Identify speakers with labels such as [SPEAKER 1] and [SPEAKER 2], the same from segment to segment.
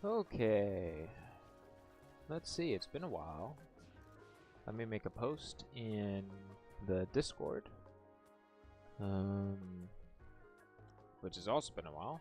[SPEAKER 1] Okay, let's see, it's been a while. Let me make a post in the Discord, which has also been a while.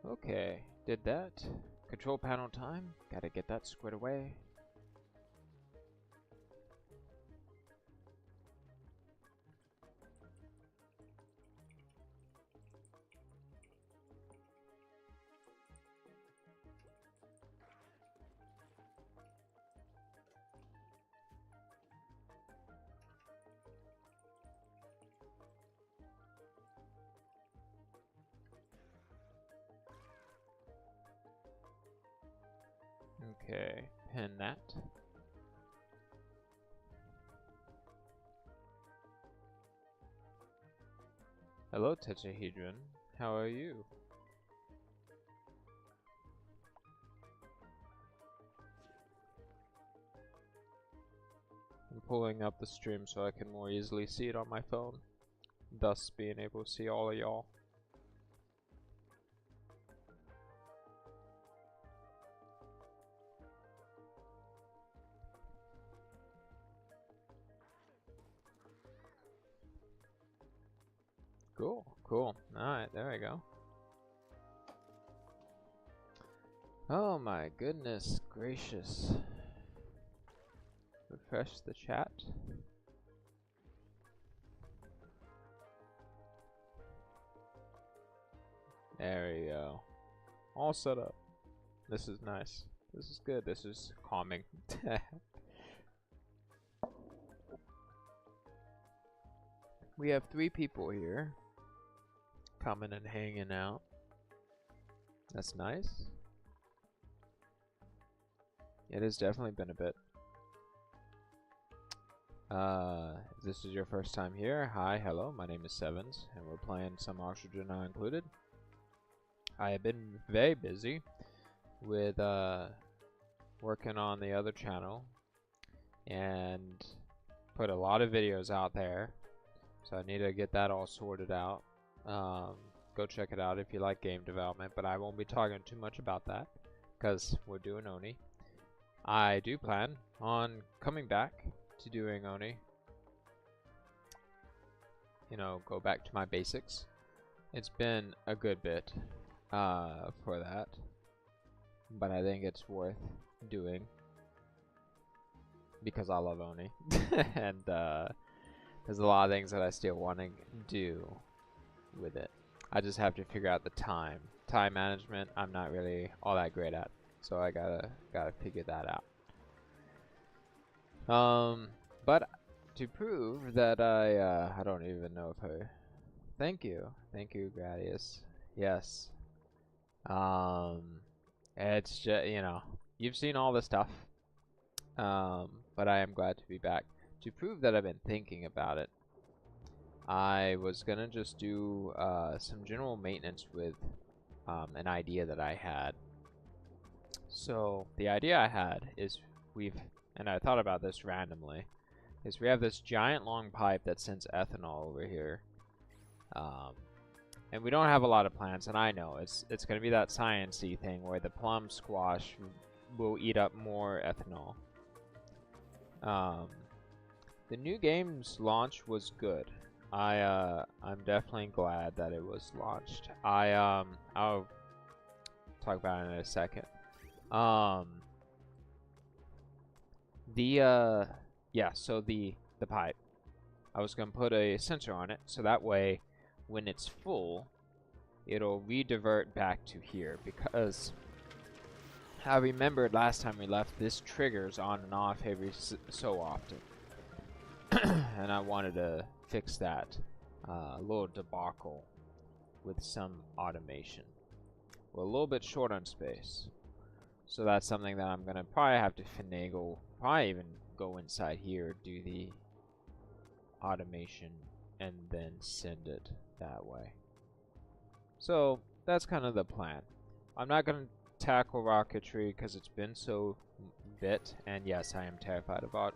[SPEAKER 1] Okay, did that. Control panel time. Gotta get that squared away. Okay, pin that. Hello, Tetrahedron. How are you? I'm pulling up the stream so I can more easily see it on my phone, thus being able to see all of y'all. Cool, cool. Alright, there we go. Oh my goodness gracious. Refresh the chat. There we go. All set up. This is nice. This is good. This is calming. We have 3 people here coming and hanging out. That's nice. It has definitely been a bit. If this is your first time here, hi, hello, my name is Sevens, and we're playing Some Oxygen Not Included. I have been very busy with working on the other channel and put a lot of videos out there, so I need to get that all sorted out. Go check it out if you like game development, but I won't be talking too much about that because we're doing Oni. I do plan on coming back to doing Oni. You know, go back to my basics. It's been a good bit for that, but I think it's worth doing because I love Oni and there's a lot of things that I still want to do with it. I just have to figure out the time management. I'm not really all that great at, so I gotta figure that out. But to prove that I don't even know if I. Thank you, Gradius. Yes. It's just, you know, you've seen all the stuff. But I am glad to be back. To prove that I've been thinking about it, I was gonna just do some general maintenance with an idea that I had. So the idea I had is and I thought about this randomly, is we have this giant long pipe that sends ethanol over here. And we don't have a lot of plants, and I know it's gonna be that science-y thing where the plum squash will eat up more ethanol. The new game's launch was good. I'm definitely glad that it was launched. I'll talk about it in a second. Yeah, so the pipe. I was gonna put a sensor on it, so that way, when it's full, it'll redivert back to here, because I remembered last time we left, this triggers on and off every so often. And I wanted to fix that little debacle with some automation. We're a little bit short on space, so that's something that I'm gonna probably have to finagle, probably even go inside here, do the automation, and then send it that way. So that's kind of the plan. I'm not gonna tackle rocketry because it's been so bit, and yes, I am terrified about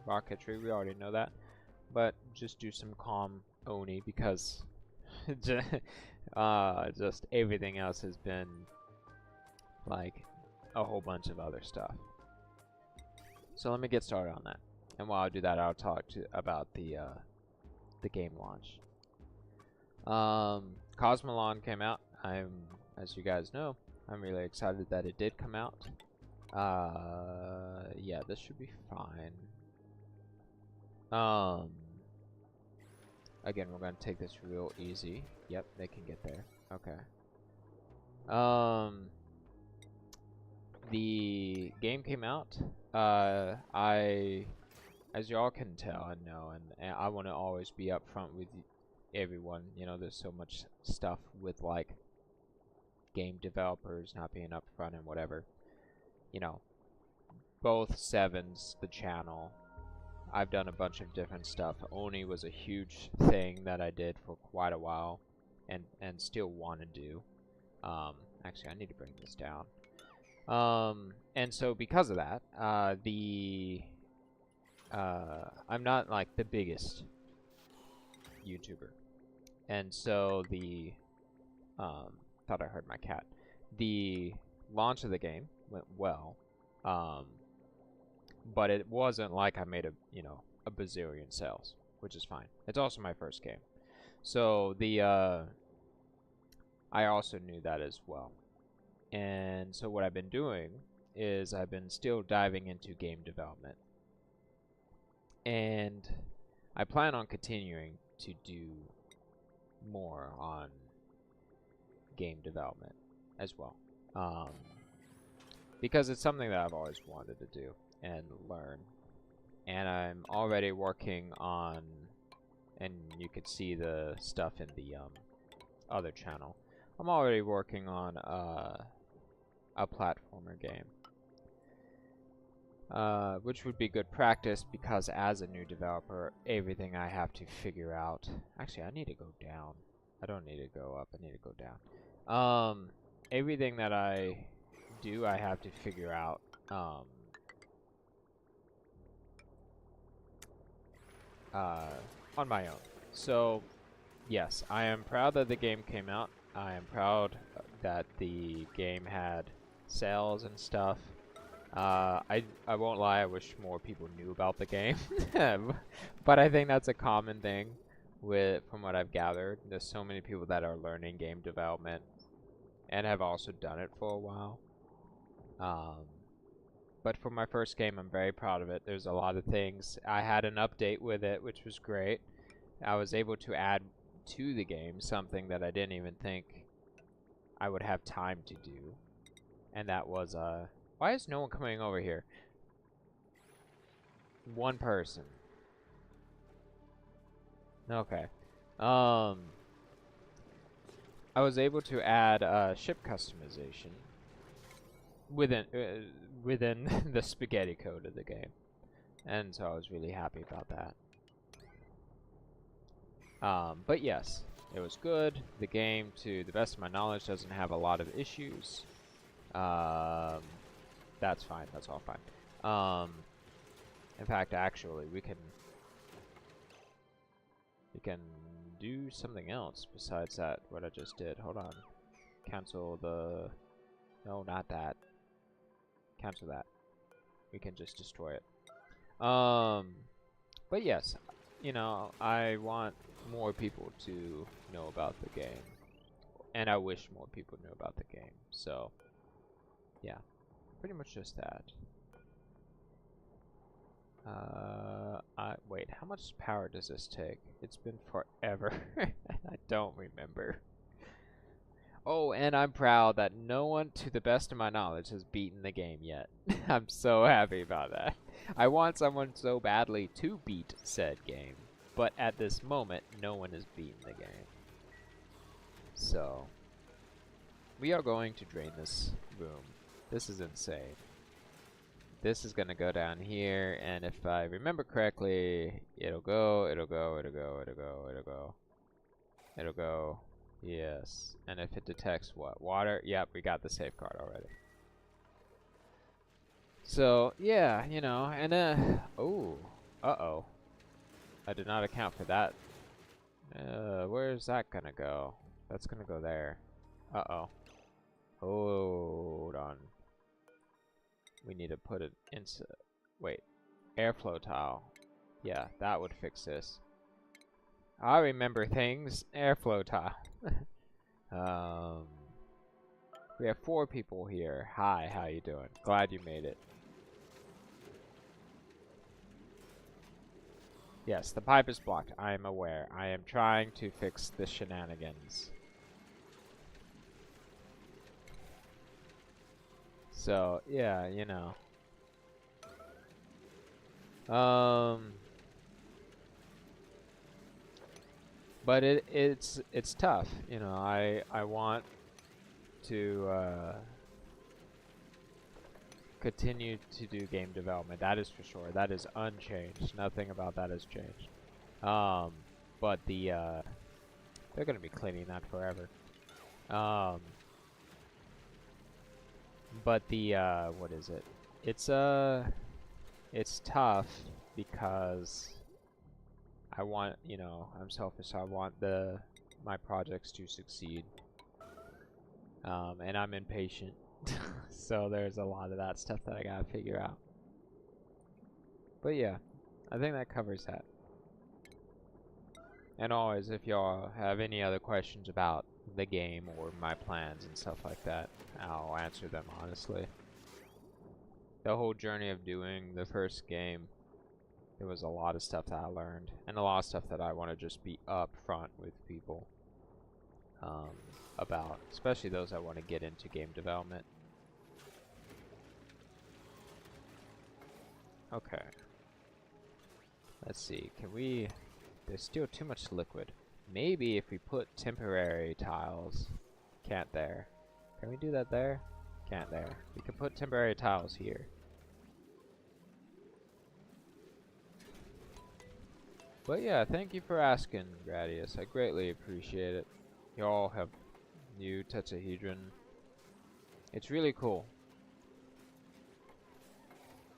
[SPEAKER 1] rocketry. We already know that, but just do some calm Oni because just everything else has been like a whole bunch of other stuff. So let me get started on that, and while I do that, I'll talk about the game launch. Cosmolon came out. As you guys know, I'm really excited that it did come out. Yeah, this should be fine. Again, we're gonna take this real easy. Yep, they can get there. Okay. The game came out. As y'all can tell and know, and I want to always be upfront with everyone. You know, there's so much stuff with like game developers not being upfront and whatever. You know, both Sevens, the channel. I've done a bunch of different stuff. Oni was a huge thing that I did for quite a while, and still want to do. Actually, I need to bring this down. And so because of that, I'm not like the biggest YouTuber, and so thought I heard my cat. The launch of the game went well, but it wasn't like I made a bazillion sales, which is fine. It's also my first game, so I also knew that as well. And so what I've been doing is I've been still diving into game development, and I plan on continuing to do more on game development as well, because it's something that I've always wanted to do and learn. And I'm already working on, and you could see the stuff in the other channel, I'm already working on a platformer game, which would be good practice because as a new developer, everything I have to figure out. Actually, I need to go down. I don't need to go up. I need to go down. Everything that I do, I have to figure out. On my own. So, yes, I am proud that the game came out. I am proud that the game had sales and stuff. I won't lie, I wish more people knew about the game. But I think that's a common thing from what I've gathered. There's so many people that are learning game development and have also done it for a while. But for my first game, I'm very proud of it. There's a lot of things. I had an update with it, which was great. I was able to add to the game something that I didn't even think I would have time to do. And that was, why is no one coming over here? One person. Okay. I was able to add ship customization within the spaghetti code of the game, and so I was really happy about that. But yes, it was good. The game, to the best of my knowledge, doesn't have a lot of issues. That's fine. That's all fine. In fact, actually, we can do something else besides that. What I just did. Hold on. Cancel the. No, not that. Cancel that. We can just destroy it. But yes, you know, I want more people to know about the game, and I wish more people knew about the game. So, yeah, pretty much just that. Wait, how much power does this take? It's been forever. I don't remember. Oh, and I'm proud that no one, to the best of my knowledge, has beaten the game yet. I'm so happy about that. I want someone so badly to beat said game, but at this moment, no one has beaten the game. So, we are going to drain this room. This is insane. This is gonna go down here, and if I remember correctly, it'll go, it'll go, it'll go, it'll go, it'll go, it'll go. Yes. And if it detects what? Water? Yep, we got the safeguard already. So, yeah, you know, and oh, uh-oh. I did not account for that. Where's that gonna go? That's gonna go there. Uh-oh. Hold on. We need to put it into, wait, airflow tile. Yeah, that would fix this. I remember things. Airflow tile. We have 4 people here. Hi, how you doing? Glad you made it. Yes, the pipe is blocked. I am aware. I am trying to fix the shenanigans. So, yeah, you know. But it's tough, you know. I want to continue to do game development. That is for sure. That is unchanged. Nothing about that has changed. But they're gonna be cleaning that forever. But what is it? It's tough because I want, you know, I'm selfish. So I want my projects to succeed. And I'm impatient. So there's a lot of that stuff that I gotta figure out. But yeah, I think that covers that. And always, if y'all have any other questions about the game or my plans and stuff like that, I'll answer them honestly. The whole journey of doing the first game, there was a lot of stuff that I learned, and a lot of stuff that I want to just be upfront with people about, especially those that want to get into game development. Okay. Let's see, can we... There's still too much liquid. Maybe if we put temporary tiles... Can't there. Can we do that there? Can't there. We can put temporary tiles here. But yeah, thank you for asking, Gradius. I greatly appreciate it. Y'all have new tetrahedron. It's really cool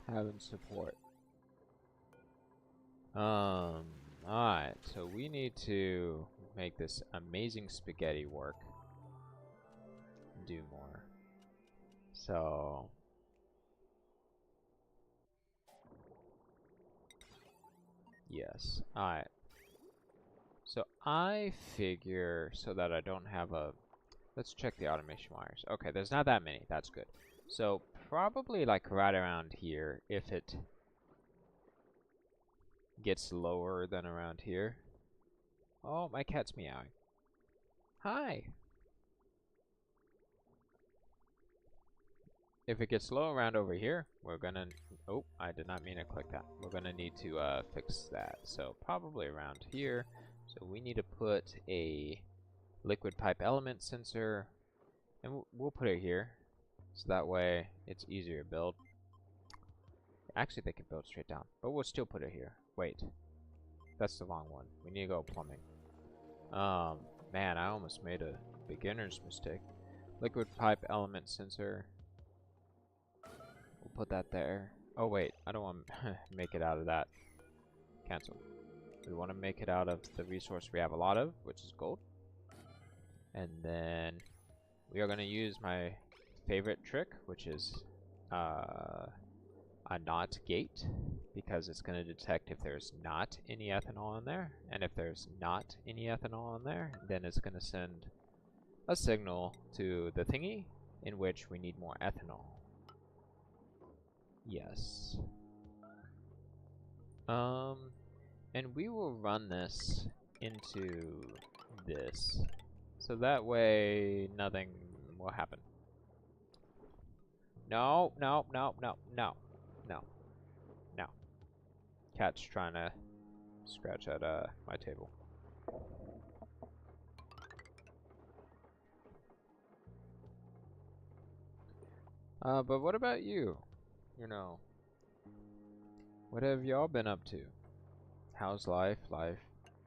[SPEAKER 1] having support. Alright, so we need to make this amazing spaghetti work. Do more. So... Yes. Alright. So I figure, so that I don't have a... Let's check the automation wires. Okay, there's not that many. That's good. So probably like right around here, if it gets lower than around here. Oh, my cat's meowing. Hi! If it gets low around over here, we're gonna... Oh, I did not mean to click that. We're gonna need to fix that. So probably around here. So we need to put a liquid pipe element sensor, and we'll put it here. So that way it's easier to build. Actually, they can build straight down, but we'll still put it here. Wait, that's the wrong one. We need to go plumbing. Man, I almost made a beginner's mistake. Liquid pipe element sensor. We'll put that there. Oh wait, I don't want to make it out of that. Cancel. We want to make it out of the resource we have a lot of, which is gold. And then we are going to use my favorite trick, which is a not gate, because it's going to detect if there's not any ethanol in there, and if there's not any ethanol in there, then it's going to send a signal to the thingy in which we need more ethanol. Yes. And we will run this into this, so that way nothing will happen. No, no, no, no, no, no, no. Cat's trying to scratch at my table. But what about you? You know, what have y'all been up to? How's life? Life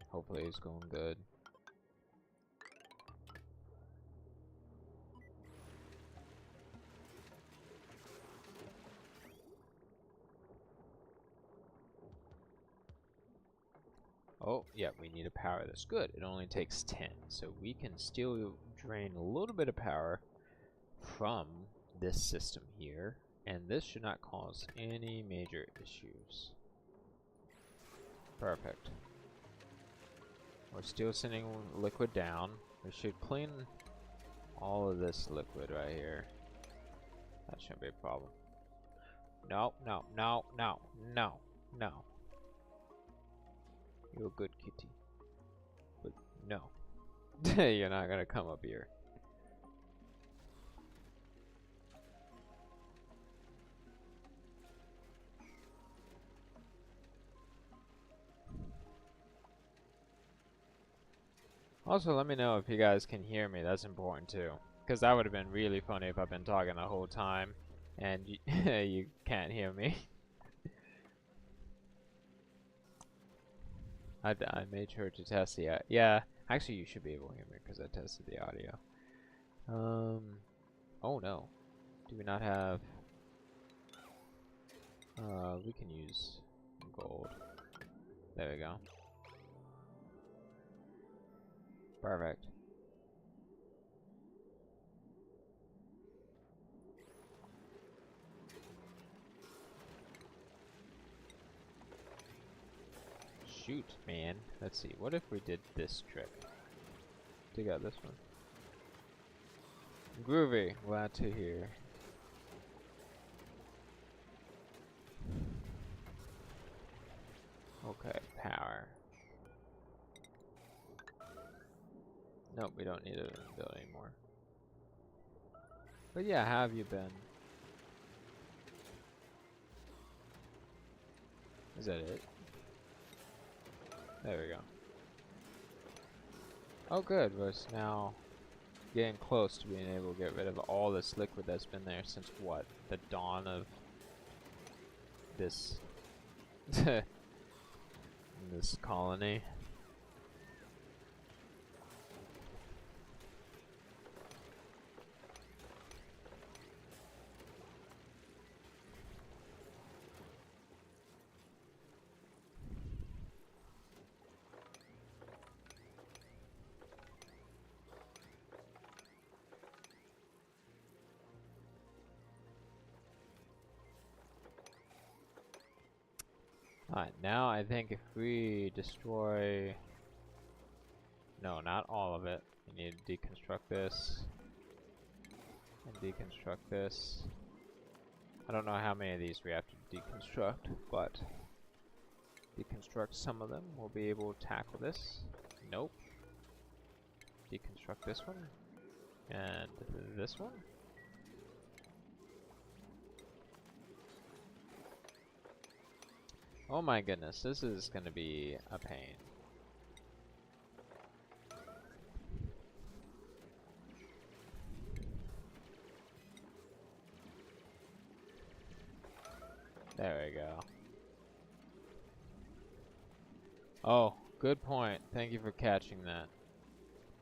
[SPEAKER 1] hopefully is going good. Oh, yeah, we need to power this. Good. It only takes 10. So we can still drain a little bit of power from this system here. And this should not cause any major issues. Perfect. We're still sending liquid down. We should clean all of this liquid right here. That shouldn't be a problem. No, no, no, no, no, no. You're a good kitty. But no. You're not gonna come up here. Also, let me know if you guys can hear me. That's important too. Because that would have been really funny if I've been talking the whole time and you can't hear me. I made sure to test the yeah, actually you should be able to hear me because I tested the audio. Oh no. Do we not have we can use gold. There we go. Perfect. Shoot, man. Let's see. What if we did this trick? Dig out this one. Groovy. Glad to hear. Okay, power. Nope, we don't need to build anymore. But yeah, how have you been? Is that it? There we go. Oh good, we're now getting close to being able to get rid of all this liquid that's been there since what? The dawn of this this colony. Alright, now I think if we destroy... No, not all of it. We need to deconstruct this. And deconstruct this. I don't know how many of these we have to deconstruct, but... deconstruct some of them. We'll be able to tackle this. Nope. Deconstruct this one. And this one. Oh my goodness, this is gonna be a pain. There we go. Oh, good point. Thank you for catching that.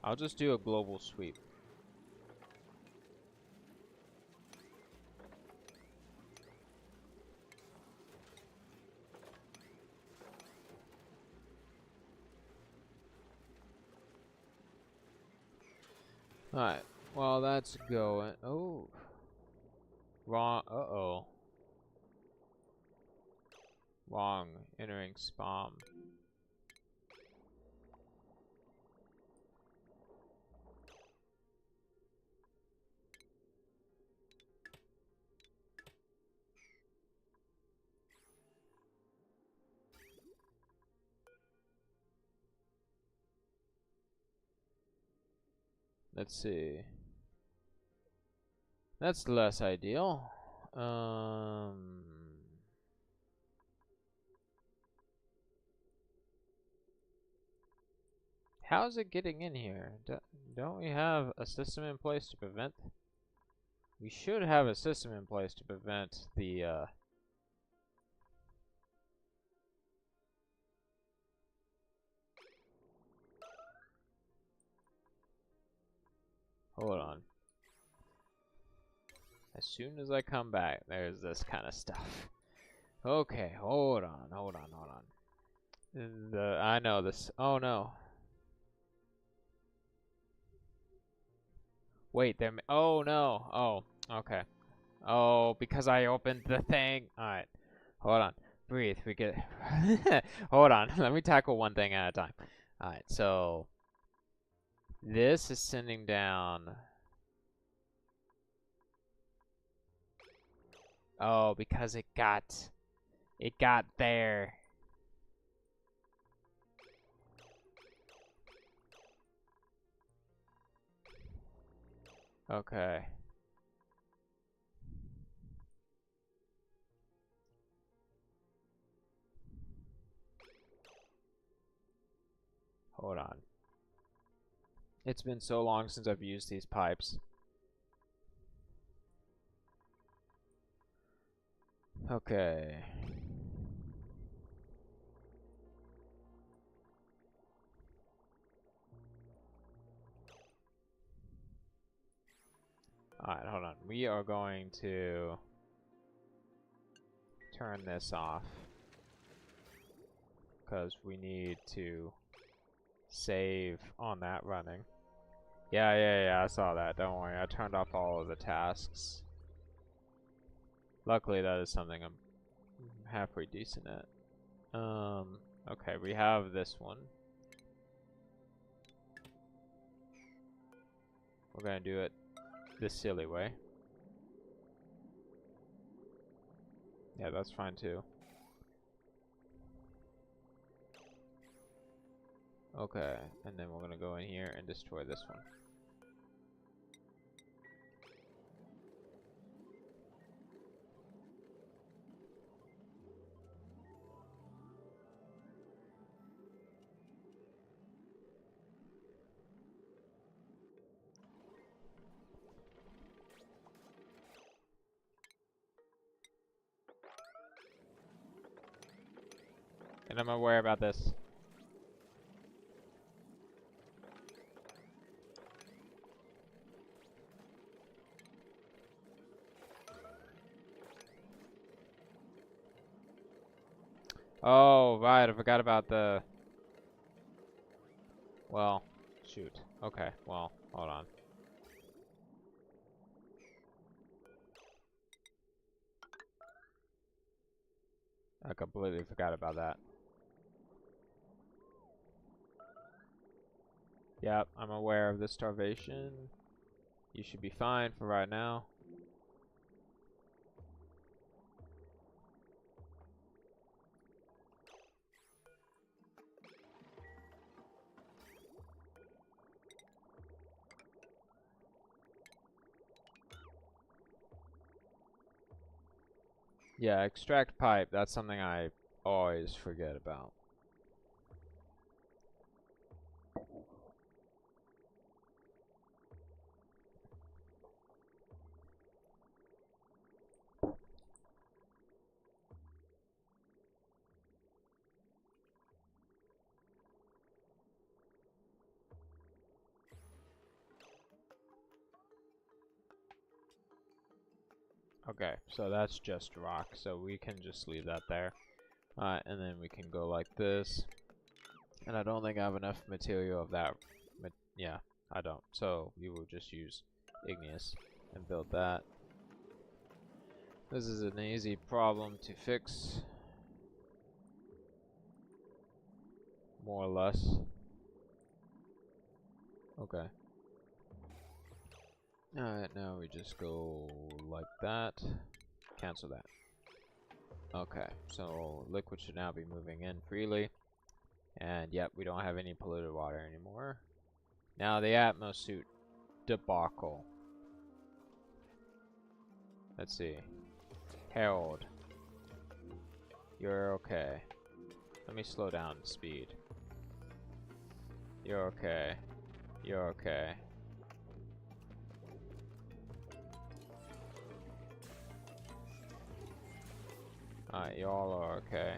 [SPEAKER 1] I'll just do a global sweep. Alright, well that's going. Oh. Wrong. Uh-oh. Wrong. Entering spam. Let's see. That's less ideal. How's it getting in here? Don't we have a system in place to prevent? We should have a system in place to prevent the, Hold on. As soon as I come back, there's this kind of stuff. Okay, hold on. I know this. Oh no. Wait, there. Oh no. Oh, okay. Oh, because I opened the thing. All right. Hold on. Breathe. We get. Hold on. Let me tackle one thing at a time. All right. So this is sending down. Oh, because it got there. Okay. Hold on. It's been so long since I've used these pipes. Okay. Alright, hold on. We are going to turn this off because we need to save on that running. Yeah, I saw that. Don't worry. I turned off all of the tasks. Luckily, that is something I'm halfway decent at. Okay, we have this one. We're gonna do it this silly way. Yeah, that's fine too. Okay, and then we're gonna go in here and destroy this one. And I'm aware about this. Oh, right, I forgot about the... Well, shoot. Okay, well, hold on. I completely forgot about that. Yep, I'm aware of the starvation. You should be fine for right now. Yeah, extract pipe, that's something I always forget about. Okay, so that's just rock, so we can just leave that there. Alright, and then we can go like this. And I don't think I have enough material of that. Yeah, I don't. So we will just use igneous and build that. This is an easy problem to fix. More or less. Okay. Alright, now we just go like that. Cancel that. Okay, so liquid should now be moving in freely. And yep, we don't have any polluted water anymore. Now the atmosuit debacle. Let's see. Harold. You're okay. Let me slow down speed. You're okay. You're okay. Alright, y'all are okay.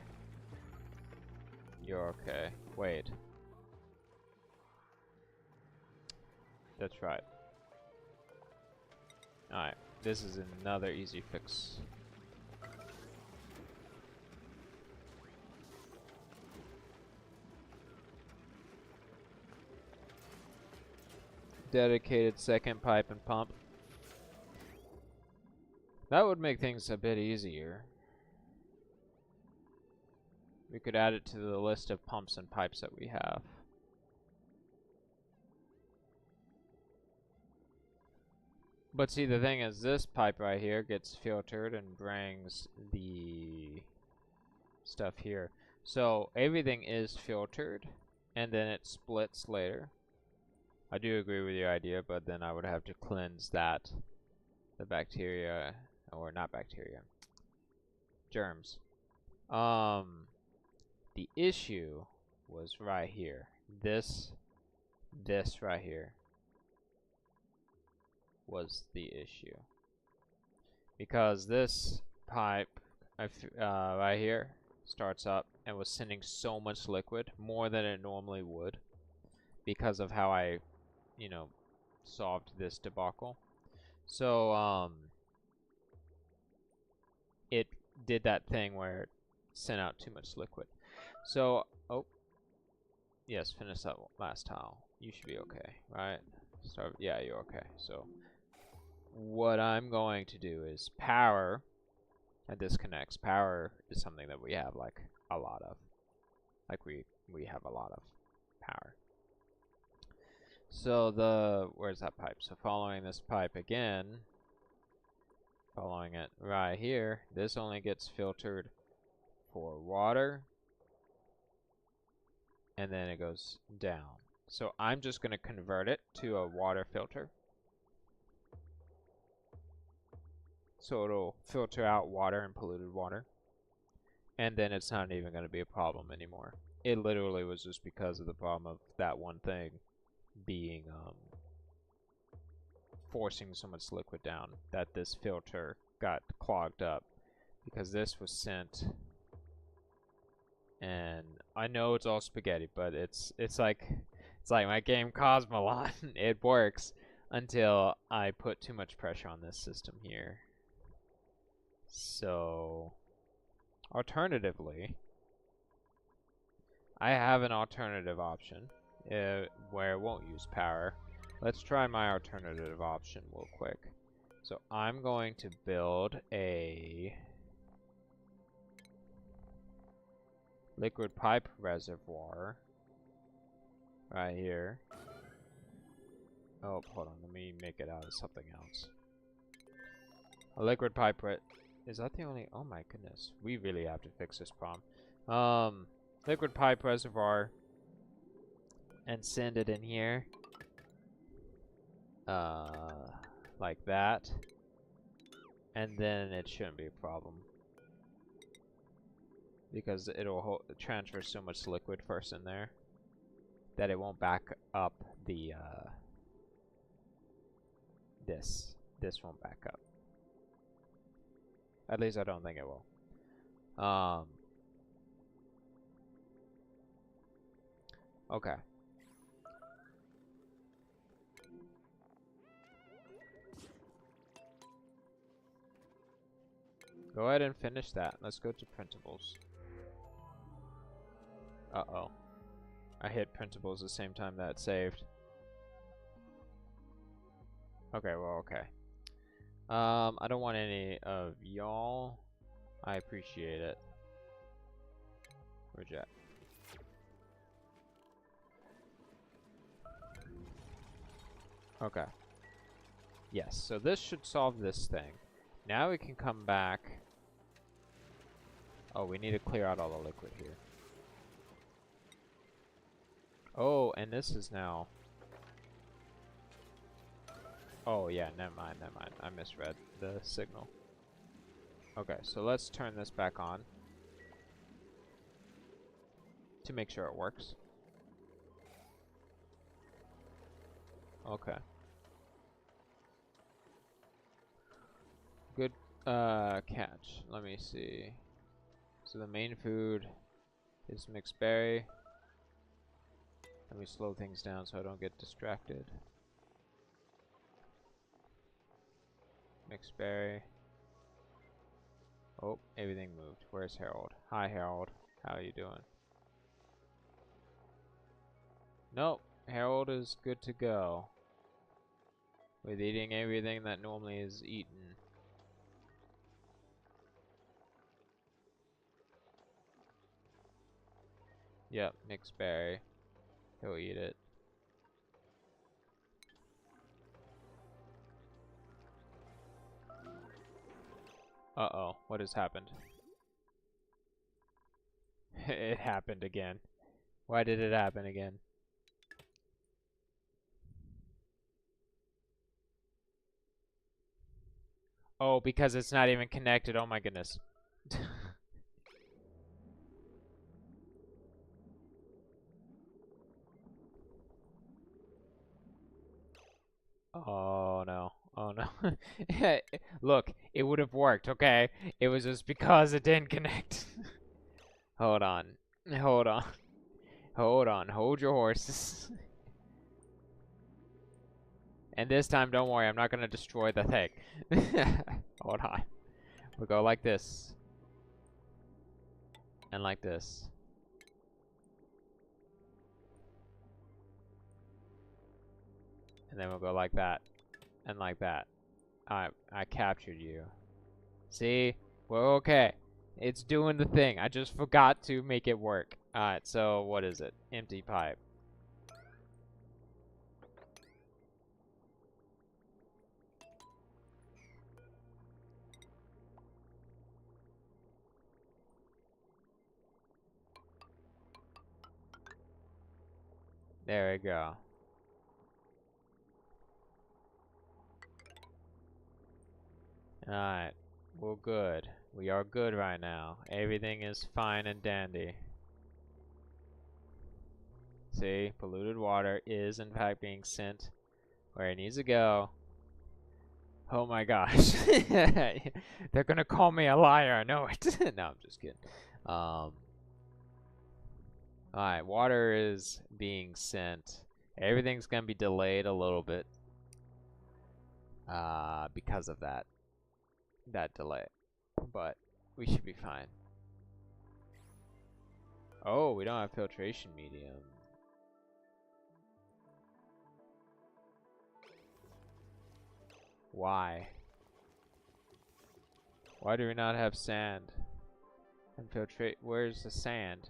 [SPEAKER 1] You're okay. Wait. That's right. Alright, this is another easy fix. dedicated second pipe and pump. That would make things a bit easier. We could add it to the list of pumps and pipes that we have. But see, the thing is, this pipe right here gets filtered and brings the stuff here. So everything is filtered, and then it splits later. I do agree with your idea, but then I would have to cleanse that, the bacteria, or not bacteria, germs. The issue was right here. This right here was the issue. Because this pipe right here starts up and was sending so much liquid, more than it normally would, because of how I, you know, solved this debacle. So, it did that thing where it sent out too much liquid. So, oh, yes, finish that last tile. You should be okay, right? Start, yeah, you're okay. So, what I'm going to do is power, and disconnects. Power is something that we have like a lot of. Like we have a lot of power. So where's that pipe? So following this pipe again, following it right here, this only gets filtered for water, and then it goes down. So I'm just going to convert it to a water filter. So it'll filter out water and polluted water. And then it's not even going to be a problem anymore. It literally was just because of the problem of that one thing being, forcing so much liquid down that this filter got clogged up. Because this was sent, and I know it's all spaghetti, but it's like my game Cosmolon. It works until I put too much pressure on this system here. So, alternatively, I have an alternative option where it won't use power. Let's try my alternative option real quick. So I'm going to build a liquid pipe reservoir right here. Oh, hold on, let me make it out of something else. A liquid pipe is that the only? Oh my goodness, we really have to fix this problem. Liquid pipe reservoir, and send it in here, like that, and then it shouldn't be a problem because it'll transfer so much liquid first in there that it won't back up the this won't back up. At least I don't think it will. Okay. Go ahead and finish that. Let's go to printables. Uh-oh. I hit printables the same time that saved. Okay, well, okay. I don't want any of y'all. I appreciate it. Reject. Okay. Yes, so this should solve this thing. Now we can come back. Oh, we need to clear out all the liquid here. Oh, and this is now... Oh, yeah, never mind. I misread the signal. Okay, so let's turn this back on to make sure it works. Okay. Good catch. Let me see. So the main food is mixed berry. Let me slow things down so I don't get distracted. Mixed berry. Oh, everything moved. Where's Harold? Hi, Harold. How are you doing? Nope. Harold is good to go. with eating everything that normally is eaten. Yep, Nick's berry. He'll eat it. Uh-oh, what has happened? It happened again. Why did it happen again? Oh, because it's not even connected. Oh my goodness. Oh no. Oh no. Look, it would have worked, okay? It was just because it didn't connect. Hold on. Hold on. Hold on. Hold your horses. And this time, don't worry, I'm not going to destroy the thing. Hold on. We'll go like this. And like this. And then we'll go like that. And like that. I captured you. See? We're okay. It's doing the thing. I just forgot to make it work. Alright, so what is it? Empty pipe. There we go. Alright. We're good. We are good right now. Everything is fine and dandy. See? Polluted water is in fact being sent where it needs to go. Oh my gosh. They're gonna call me a liar, I know it. No, I'm just kidding. Alright, water is being sent. Everything's gonna be delayed a little bit. Because of that delay. But we should be fine. Oh, we don't have filtration medium. Why? Why do we not have sand? And filtrate. Where's the sand?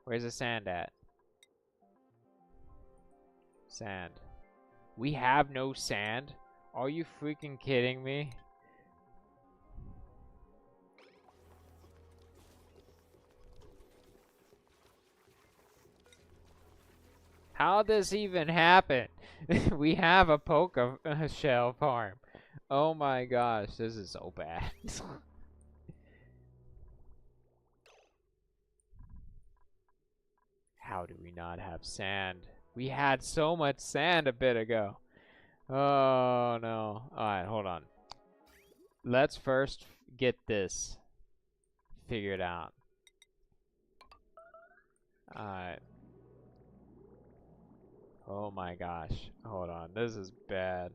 [SPEAKER 1] Where's the sand at? Sand. We have no sand? Are you freaking kidding me? How does this even happen? We have a poker shell farm. Oh my gosh, this is so bad. How do we not have sand? We had so much sand a bit ago. Oh no. Alright, hold on. Let's first get this figured out. Alright. Oh my gosh. Hold on. This is bad.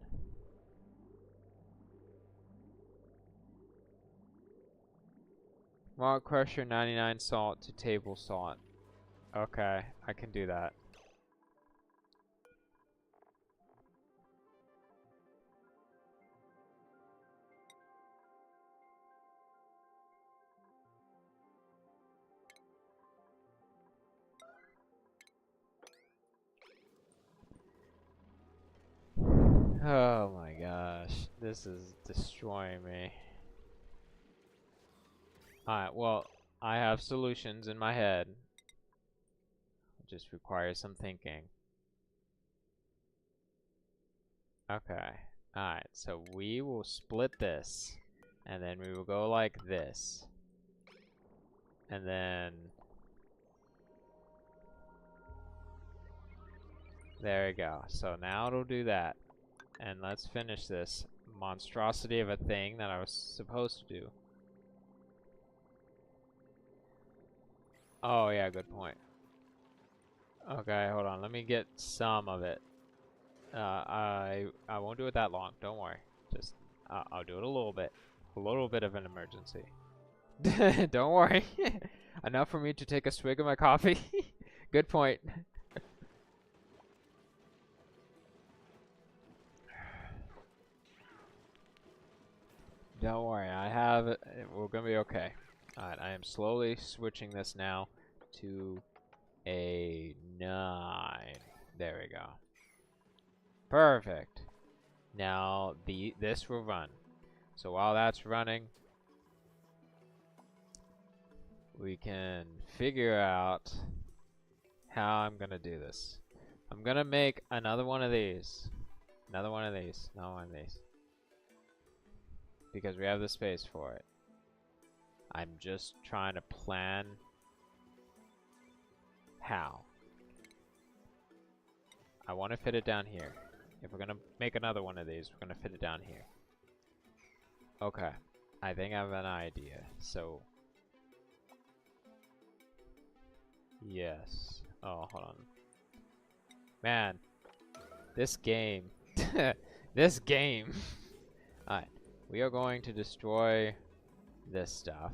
[SPEAKER 1] Malt Crusher 99 salt to table salt. Okay, I can do that. Oh my gosh, this is destroying me. Alright, well, I have solutions in my head. It just requires some thinking. Okay, alright, so we will split this. And then we will go like this. And then... there we go. So now it'll do that. And let's finish this monstrosity of a thing that I was supposed to do. Oh yeah, good point. Okay, hold on. Let me get some of it. I won't do it that long. Don't worry. Just I'll do it a little bit. A little bit of an emergency. Don't worry. Enough for me to take a swig of my coffee. Good point. Don't worry, I have it. We're gonna be okay. Alright, I am slowly switching this now to a 9. There we go. Perfect. Now this will run. So while that's running, we can figure out how I'm gonna do this. I'm gonna make another one of these. Another one of these. Another one of these. Because we have the space for it. I'm just trying to plan how. I want to fit it down here. If we're gonna make another one of these, we're gonna fit it down here. Okay. I think I have an idea. So yes. Oh, hold on. Man, this game. This game. Alright. We are going to destroy this stuff.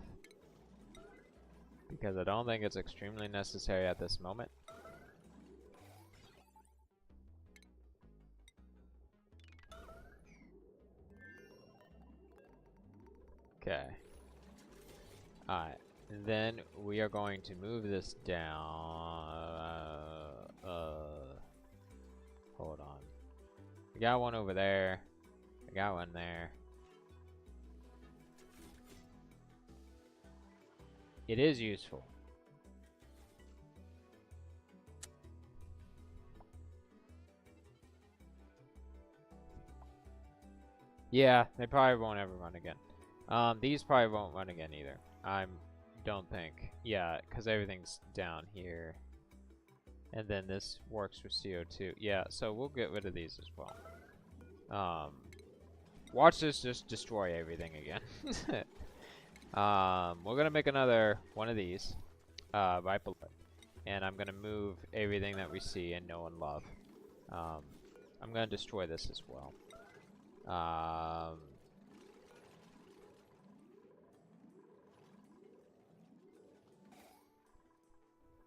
[SPEAKER 1] Because I don't think it's extremely necessary at this moment. Okay. Alright. And then we are going to move this down. Hold on. We got one over there. I got one there. It is useful. Yeah, they probably won't ever run again. These probably won't run again either. Don't think. Yeah, because everything's down here. And then this works for CO2. Yeah, so we'll get rid of these as well. Watch this just destroy everything again. We're gonna make another one of these, right below it. And I'm gonna move everything that we see and know and love. I'm gonna destroy this as well.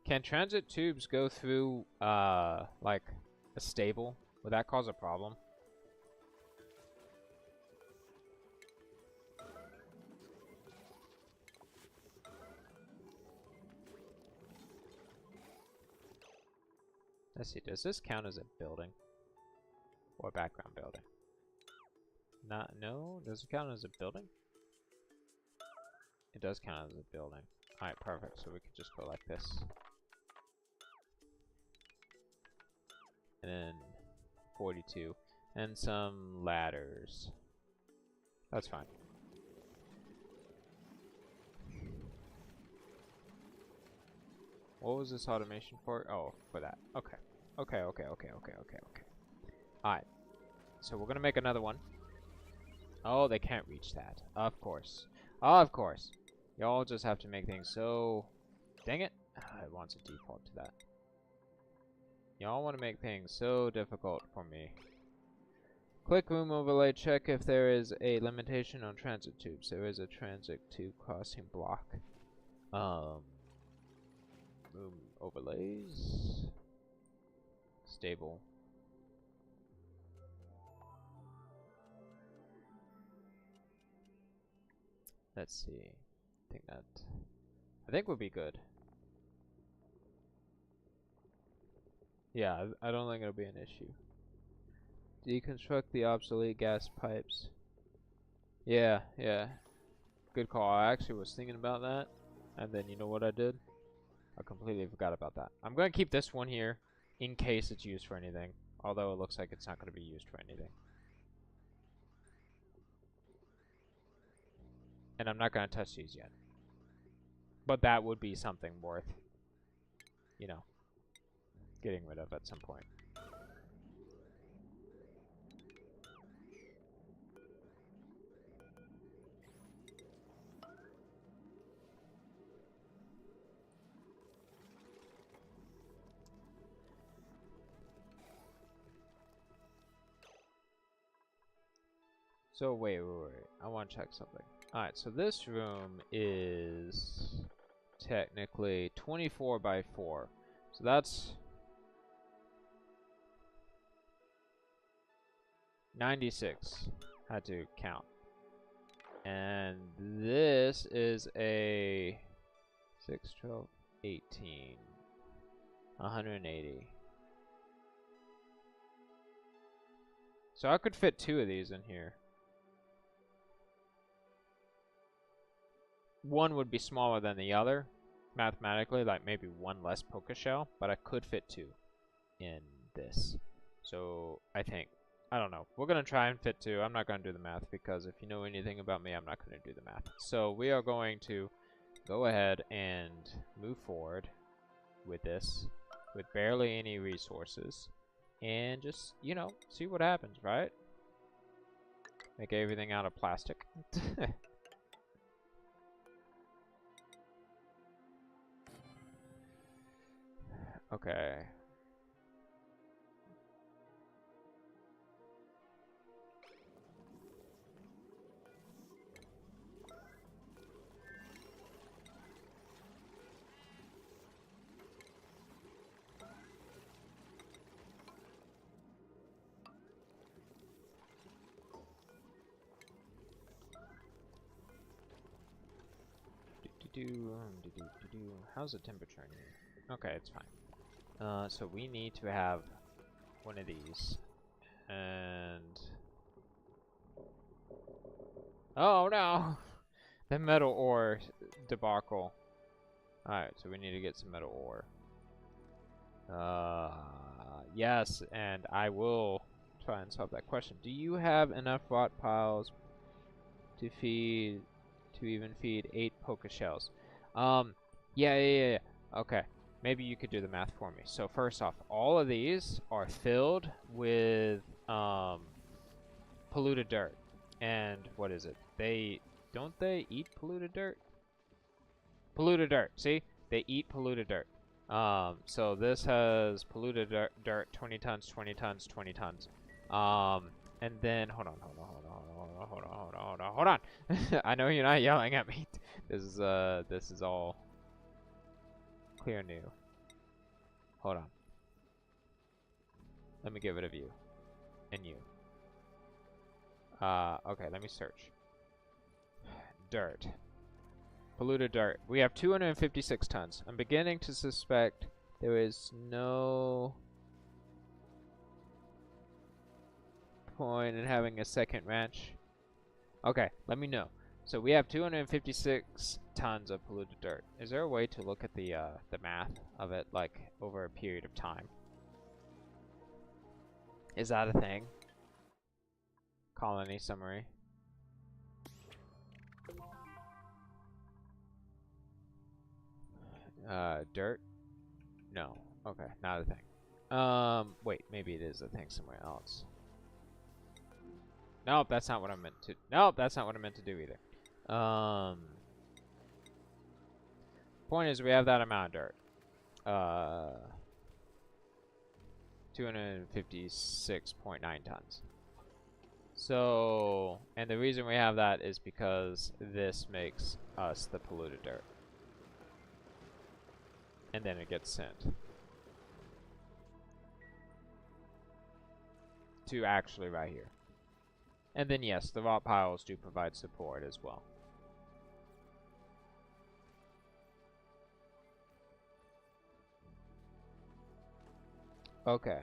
[SPEAKER 1] Can transit tubes go through, like, a stable? Would that cause a problem? Let's see, does this count as a building? Or a background building? No? Does it count as a building? It does count as a building. Alright, perfect. So we could just go like this. And then 42. And some ladders. That's fine. What was this automation for? Oh, for that. Okay. Okay. Alright. So we're gonna make another one. Oh, they can't reach that. Of course. Of course. Y'all just have to make things so... Dang it. It wants a default to that. Y'all want to make things so difficult for me. Click room overlay. Check if there is a limitation on transit tubes. There is a transit tube crossing block. Room overlays. Stable. Let's see. I think we'll be good. Yeah, I don't think it'll be an issue. Deconstruct the obsolete gas pipes. Yeah. Good call. I actually was thinking about that. And then you know what I did? I completely forgot about that. I'm going to keep this one here in case it's used for anything. Although it looks like it's not going to be used for anything. And I'm not going to touch these yet. But that would be something worth, you know, getting rid of at some point. So wait. I want to check something. Alright, so this room is technically 24 by 4. So that's 96. Had to count. And this is a 6, 12, 18, 180. So I could fit 2 of these in here. One would be smaller than the other, mathematically, like maybe 1 less poker shell, but I could fit 2 in this. So I think, I don't know. We're going to try and fit 2. I'm not going to do the math because if you know anything about me, I'm not going to do the math. So we are going to go ahead and move forward with this with barely any resources and just, you know, see what happens, right? Make everything out of plastic. Okay. How's the temperature in here? Okay, it's fine. So we need to have one of these. And... oh no! The metal ore debacle. Alright, so we need to get some metal ore. Yes, and I will try and solve that question. Do you have enough rot piles to even feed 8 poker shells? Yeah. Okay, maybe you could do the math for me. So first off, all of these are filled with polluted dirt. And what is it? Don't they eat polluted dirt? Polluted dirt. See? They eat polluted dirt. So this has polluted dirt 20 tons, 20 tons, 20 tons. And then hold on. I know you're not yelling at me. This is all clear new. Hold on. Let me give it a view. And you. Okay, let me search. Dirt. Polluted dirt. We have 256 tons. I'm beginning to suspect there is no point in having a second ranch. Okay, let me know. So we have 256 tons of polluted dirt. Is there a way to look at the math of it, like, over a period of time? Is that a thing? Colony summary. Dirt? No. Okay, not a thing. Wait, maybe it is a thing somewhere else. Nope, that's not what I meant to. Nope, that's not what I meant to do either. Point is, we have that amount of dirt. 256.9 tons. So, and the reason we have that is because this makes us the polluted dirt. And then it gets sent to actually right here. And then yes, the rot piles do provide support as well. Okay.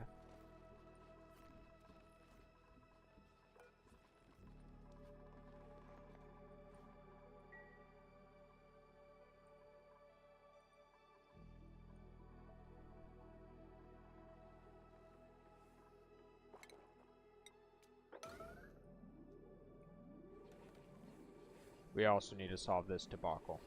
[SPEAKER 1] We also need to solve this debacle.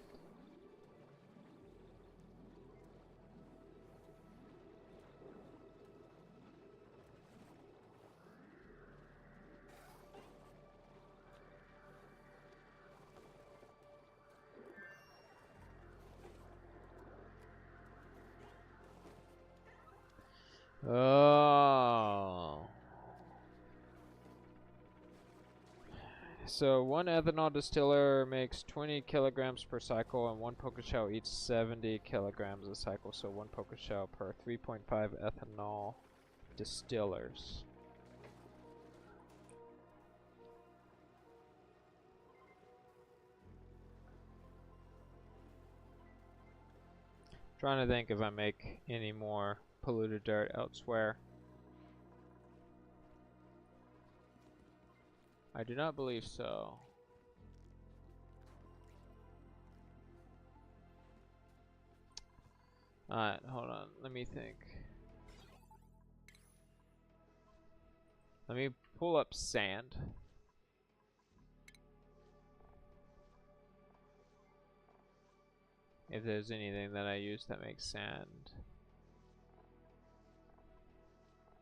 [SPEAKER 1] Oh. So one ethanol distiller makes 20 kilograms per cycle, and one poker shell eats 70 kilograms a cycle. So one poker shell per 3.5 ethanol distillers. Trying to think if I make any more polluted dirt elsewhere. I do not believe so. Alright, hold on. Let me think. Let me pull up sand. If there's anything that I use that makes sand.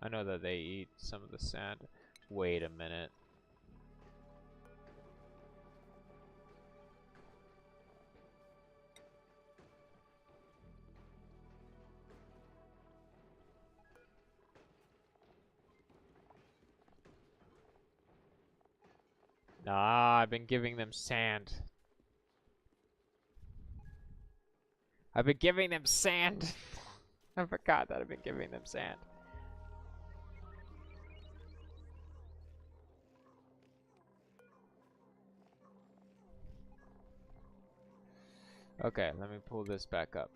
[SPEAKER 1] I know that they eat some of the sand. Wait a minute. Nah, I've been giving them sand. I've been giving them sand. I forgot that I've been giving them sand. Okay, let me pull this back up.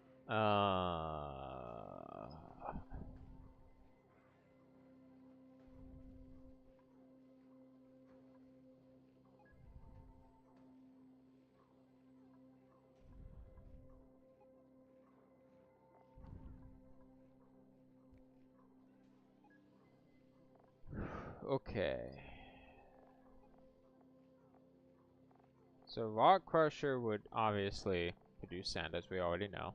[SPEAKER 1] Okay. So rock crusher would obviously produce sand, as we already know.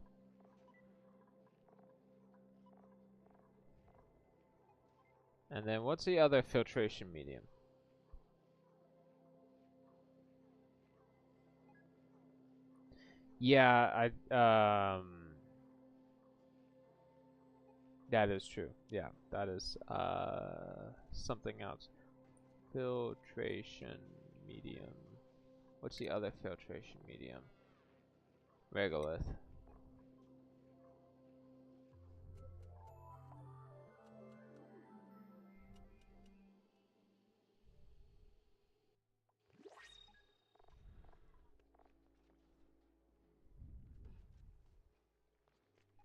[SPEAKER 1] And then what's the other filtration medium? Yeah, that is true. Yeah, that is something else. Filtration medium. What's the other filtration medium? Regolith.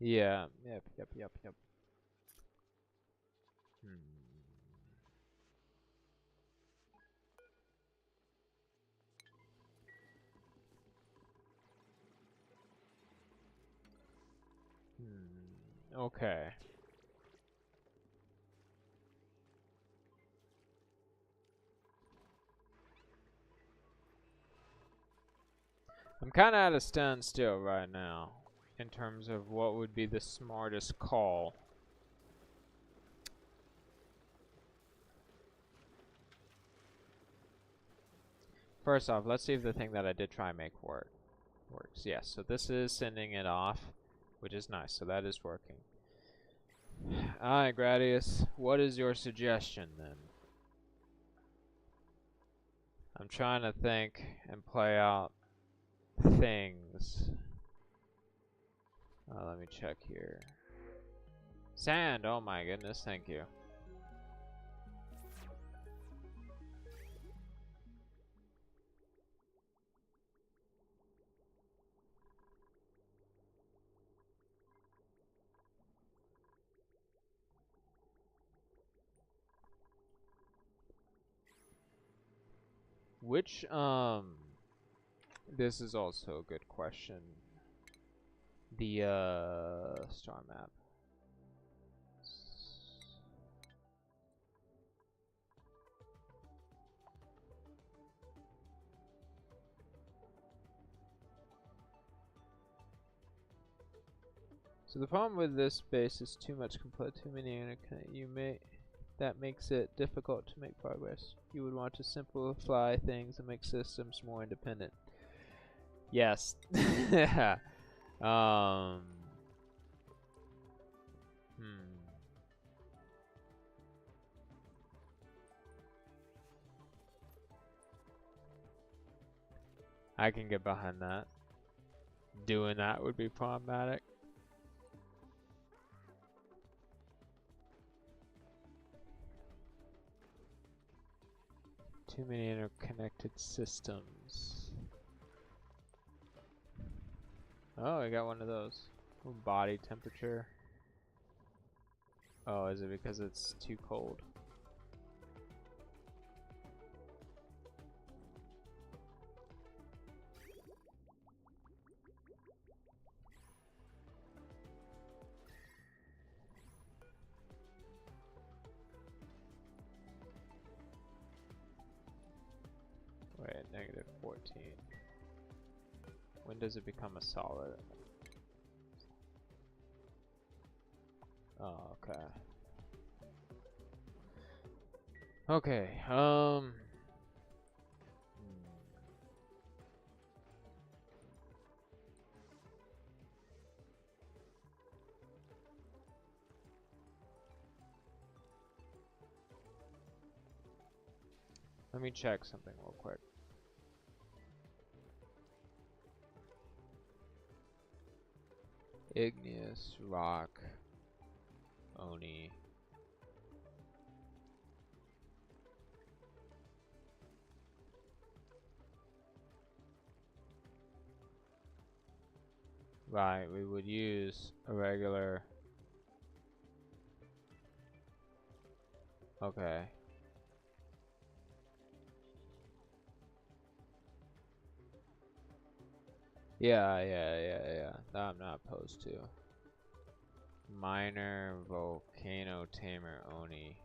[SPEAKER 1] Yeah, yep. Hmm. Okay. I'm kind of at a standstill right now in terms of what would be the smartest call. First off, let's see if the thing that I did try and make works. Yes, so this is sending it off, which is nice. So that is working. Alright, Gradius, what is your suggestion then? I'm trying to think and play out things. Let me check here. Sand, oh my goodness, thank you. Which, this is also a good question. The, star map. So the problem with this base is too much complete, too many interconnect. That makes it difficult to make progress. You would want to simplify things and make systems more independent. Yes. I can get behind that. Doing that would be problematic. Too many interconnected systems. Oh, I got one of those. Body temperature. Oh, is it because it's too cold? Wait, -14. When does it become a solid? Oh, okay. Okay, let me check something real quick. Igneous rock, Oni. Right, we would use a regular. Okay. Yeah. That I'm not opposed to. Minor volcano tamer Oni.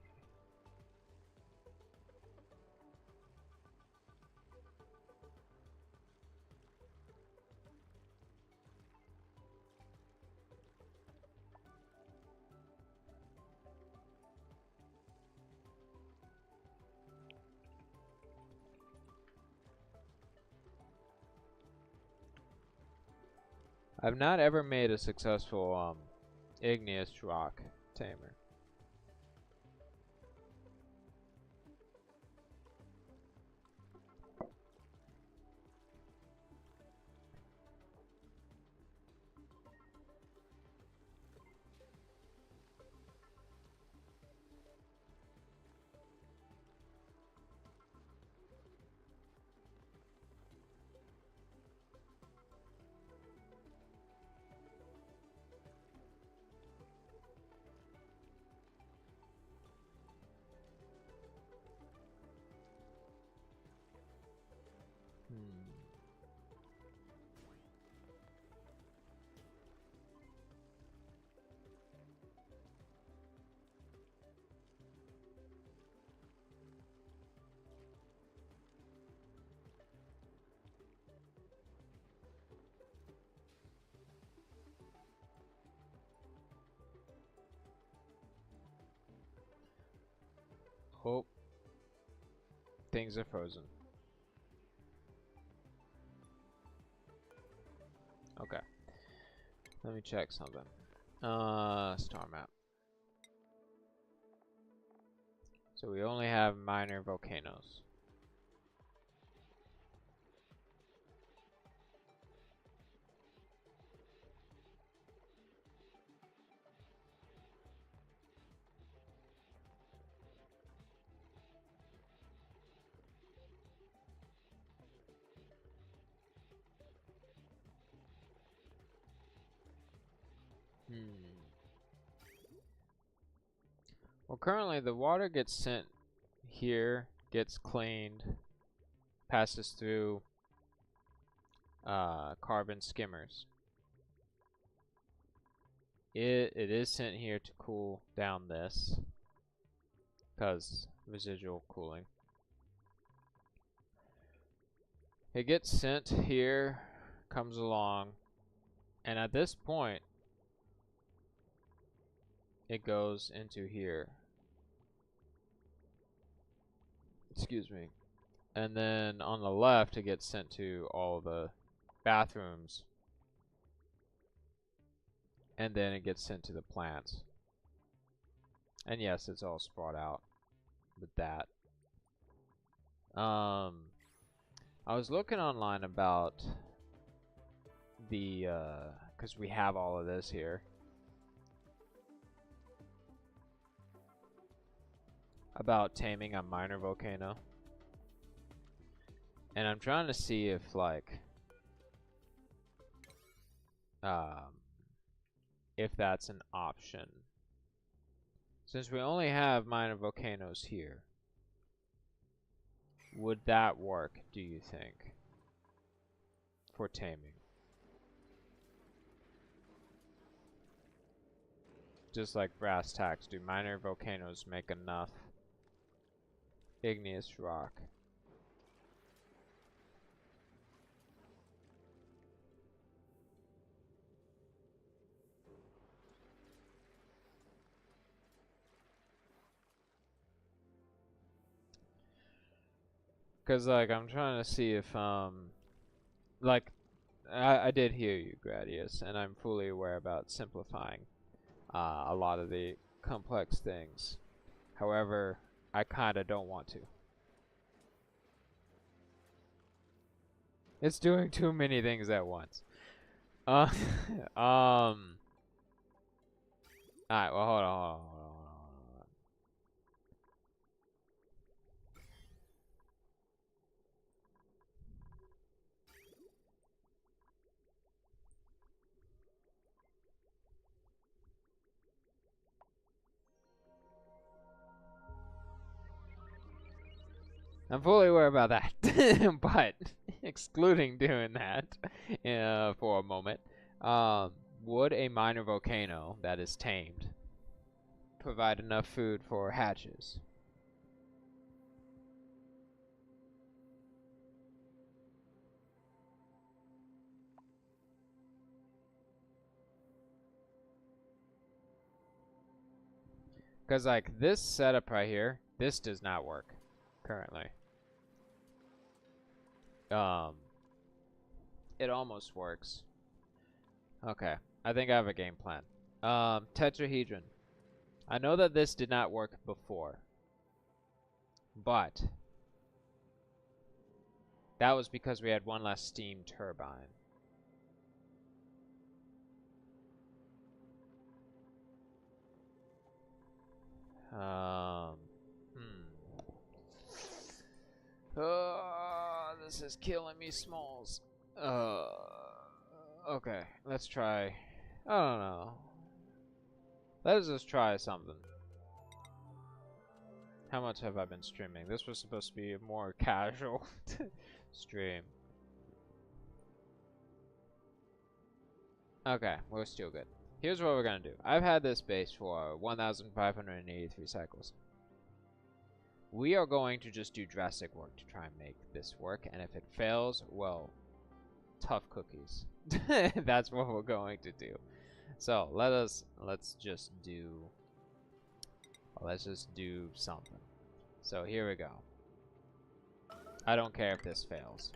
[SPEAKER 1] I've not ever made a successful igneous rock tamer. Oh, things are frozen. Okay. Let me check something. Star map. So we only have minor volcanoes. Well, currently the water gets sent here, gets cleaned, passes through carbon skimmers. It is sent here to cool down this, because residual cooling. It gets sent here, comes along, and at this point, it goes into here. Excuse me. And then on the left, it gets sent to all the bathrooms. And then it gets sent to the plants. And yes, it's all sprawled out with that. I was looking online about the, because we have all of this here. About taming a minor volcano. And I'm trying to see if, like, if that's an option. Since we only have minor volcanoes here, would that work, do you think, for taming? Just like brass tacks, do minor volcanoes make enough igneous rock? Cause like I'm trying to see if like I did hear you, Gradius, and I'm fully aware about simplifying a lot of the complex things. However, I kinda don't want to. It's doing too many things at once. Alright, well hold on. I'm fully aware about that, but excluding doing that for a moment, would a minor volcano that is tamed provide enough food for hatches? Because like this setup right here, this does not work currently. It almost works. Okay, I think I have a game plan. Tetrahedron. I know that this did not work before, but that was because we had one less steam turbine. This is killing me, Smalls. Okay, let's try. I don't know. Let's just try something. How much have I been streaming? This was supposed to be a more casual stream. Okay, we're still good. Here's what we're gonna do. I've had this base for 1,583 cycles. We are going to just do drastic work to try and make this work, and if it fails, well, tough cookies. That's what we're going to do. So let's just do something. So here we go. I don't care if this fails.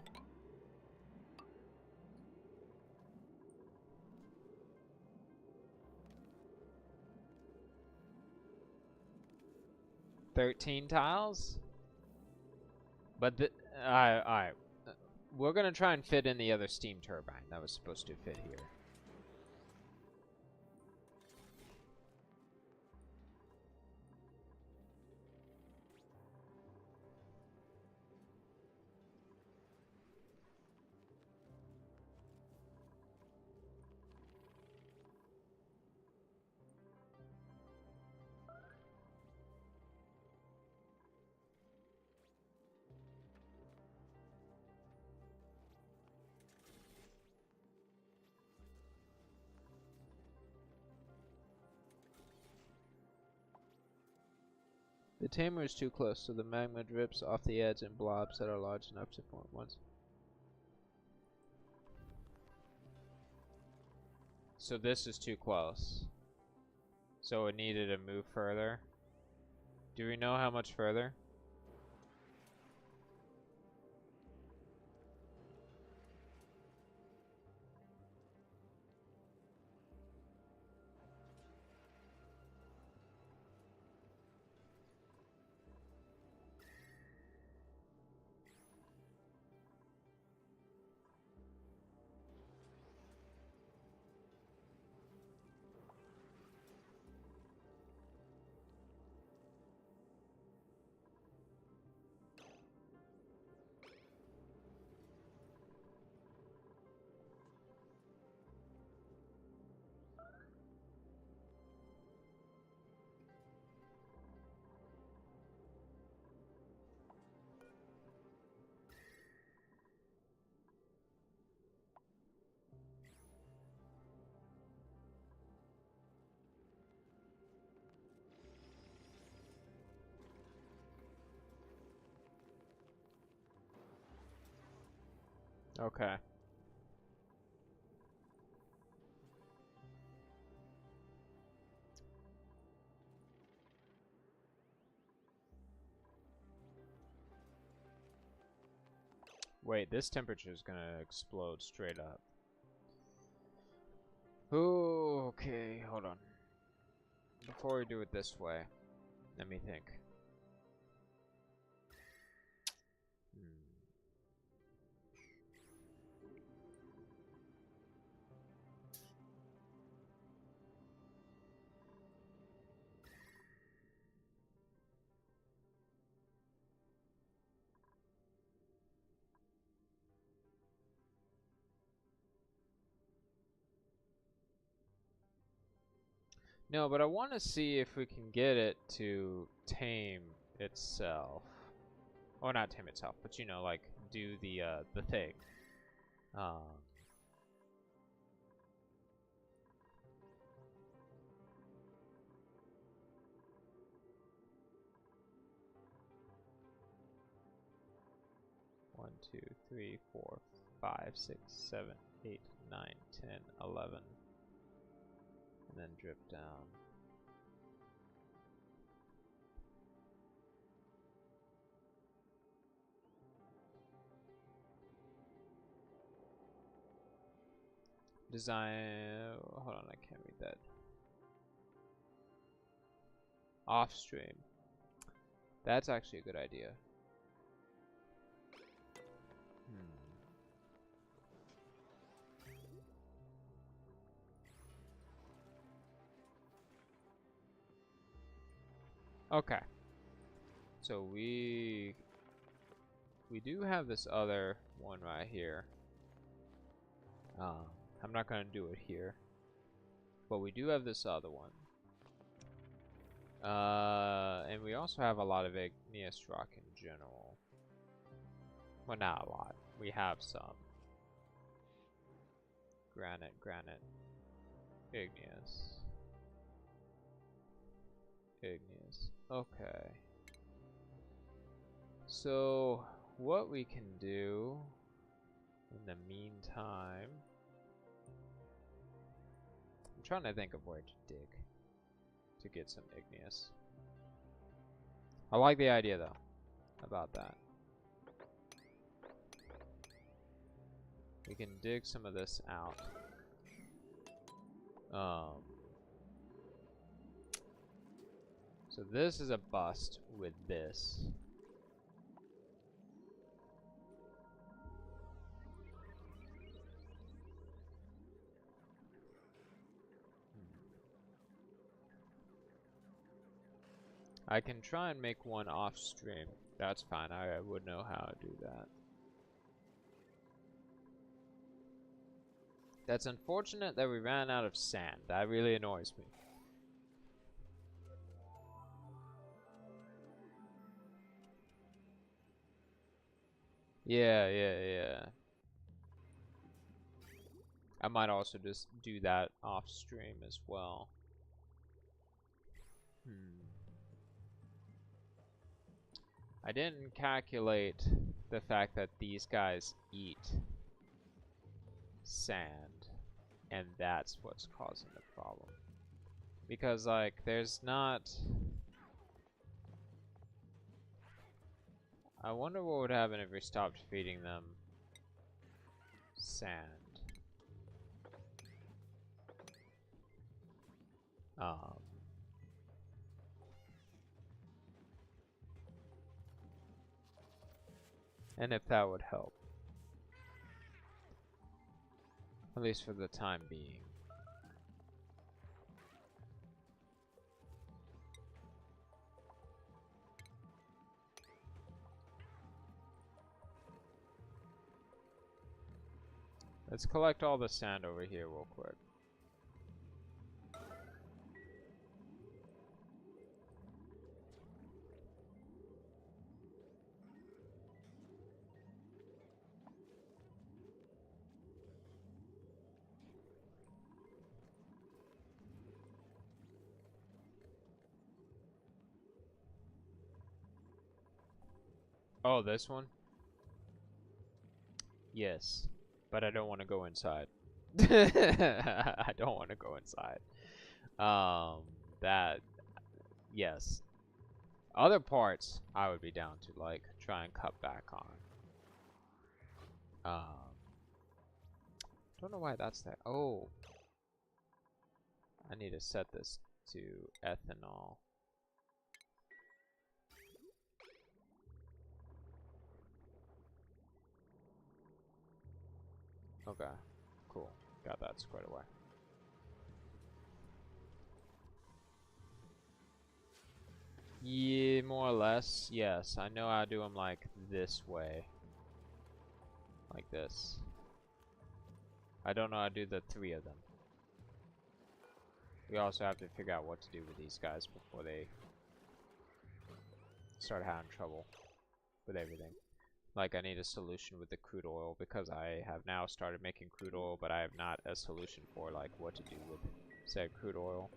[SPEAKER 1] "13 tiles? But alright. We're gonna try and fit in the other steam turbine that was supposed to fit here. The tamer is too close, so the magma drips off the edge in blobs that are large enough to form ones. So this is too close. So it needed to move further. Do we know how much further? Okay. Wait, this temperature is gonna explode straight up. Ooh, okay, hold on. Before we do it this way, let me think. No, but I want to see if we can get it to tame itself. Well, not tame itself, but you know, like do the thing. Um, 1, 2, 3, 4, 5, 6, 7, 8, 9, 10, 11, and then drip down. Design. Hold on, I can't read that. Off stream. That's actually a good idea. Okay. So we do have this other one right here. I'm not gonna do it here, but we do have this other one. And we also have a lot of igneous rock in general. Well, not a lot. We have some. Granite, igneous. Okay. So, what we can do in the meantime... I'm trying to think of where to dig to get some igneous. I like the idea, though, about that. We can dig some of this out. So this is a bust with this. I can try and make one off stream. That's fine. I would know how to do that. That's unfortunate that we ran out of sand. That really annoys me. Yeah. I might also just do that off stream as well. I didn't calculate the fact that these guys eat sand, and that's what's causing the problem. Because, like, there's not... I wonder what would happen if we stopped feeding them sand. And if that would help. At least for the time being. Let's collect all the sand over here real quick. Oh, this one? Yes, but I don't want to go inside. I don't want to go inside. That, yes. Other parts I would be down to, like, try and cut back on. Don't know why that's there. Oh. I need to set this to ethanol. Okay, cool. Got that squared away. Yeah, more or less. Yes, I know how to do them like this way. Like this. I don't know how to do the 3 of them. We also have to figure out what to do with these guys before they start having trouble with everything. Like, I need a solution with the crude oil because I have now started making crude oil, but I have not a solution for, like, what to do with said crude oil.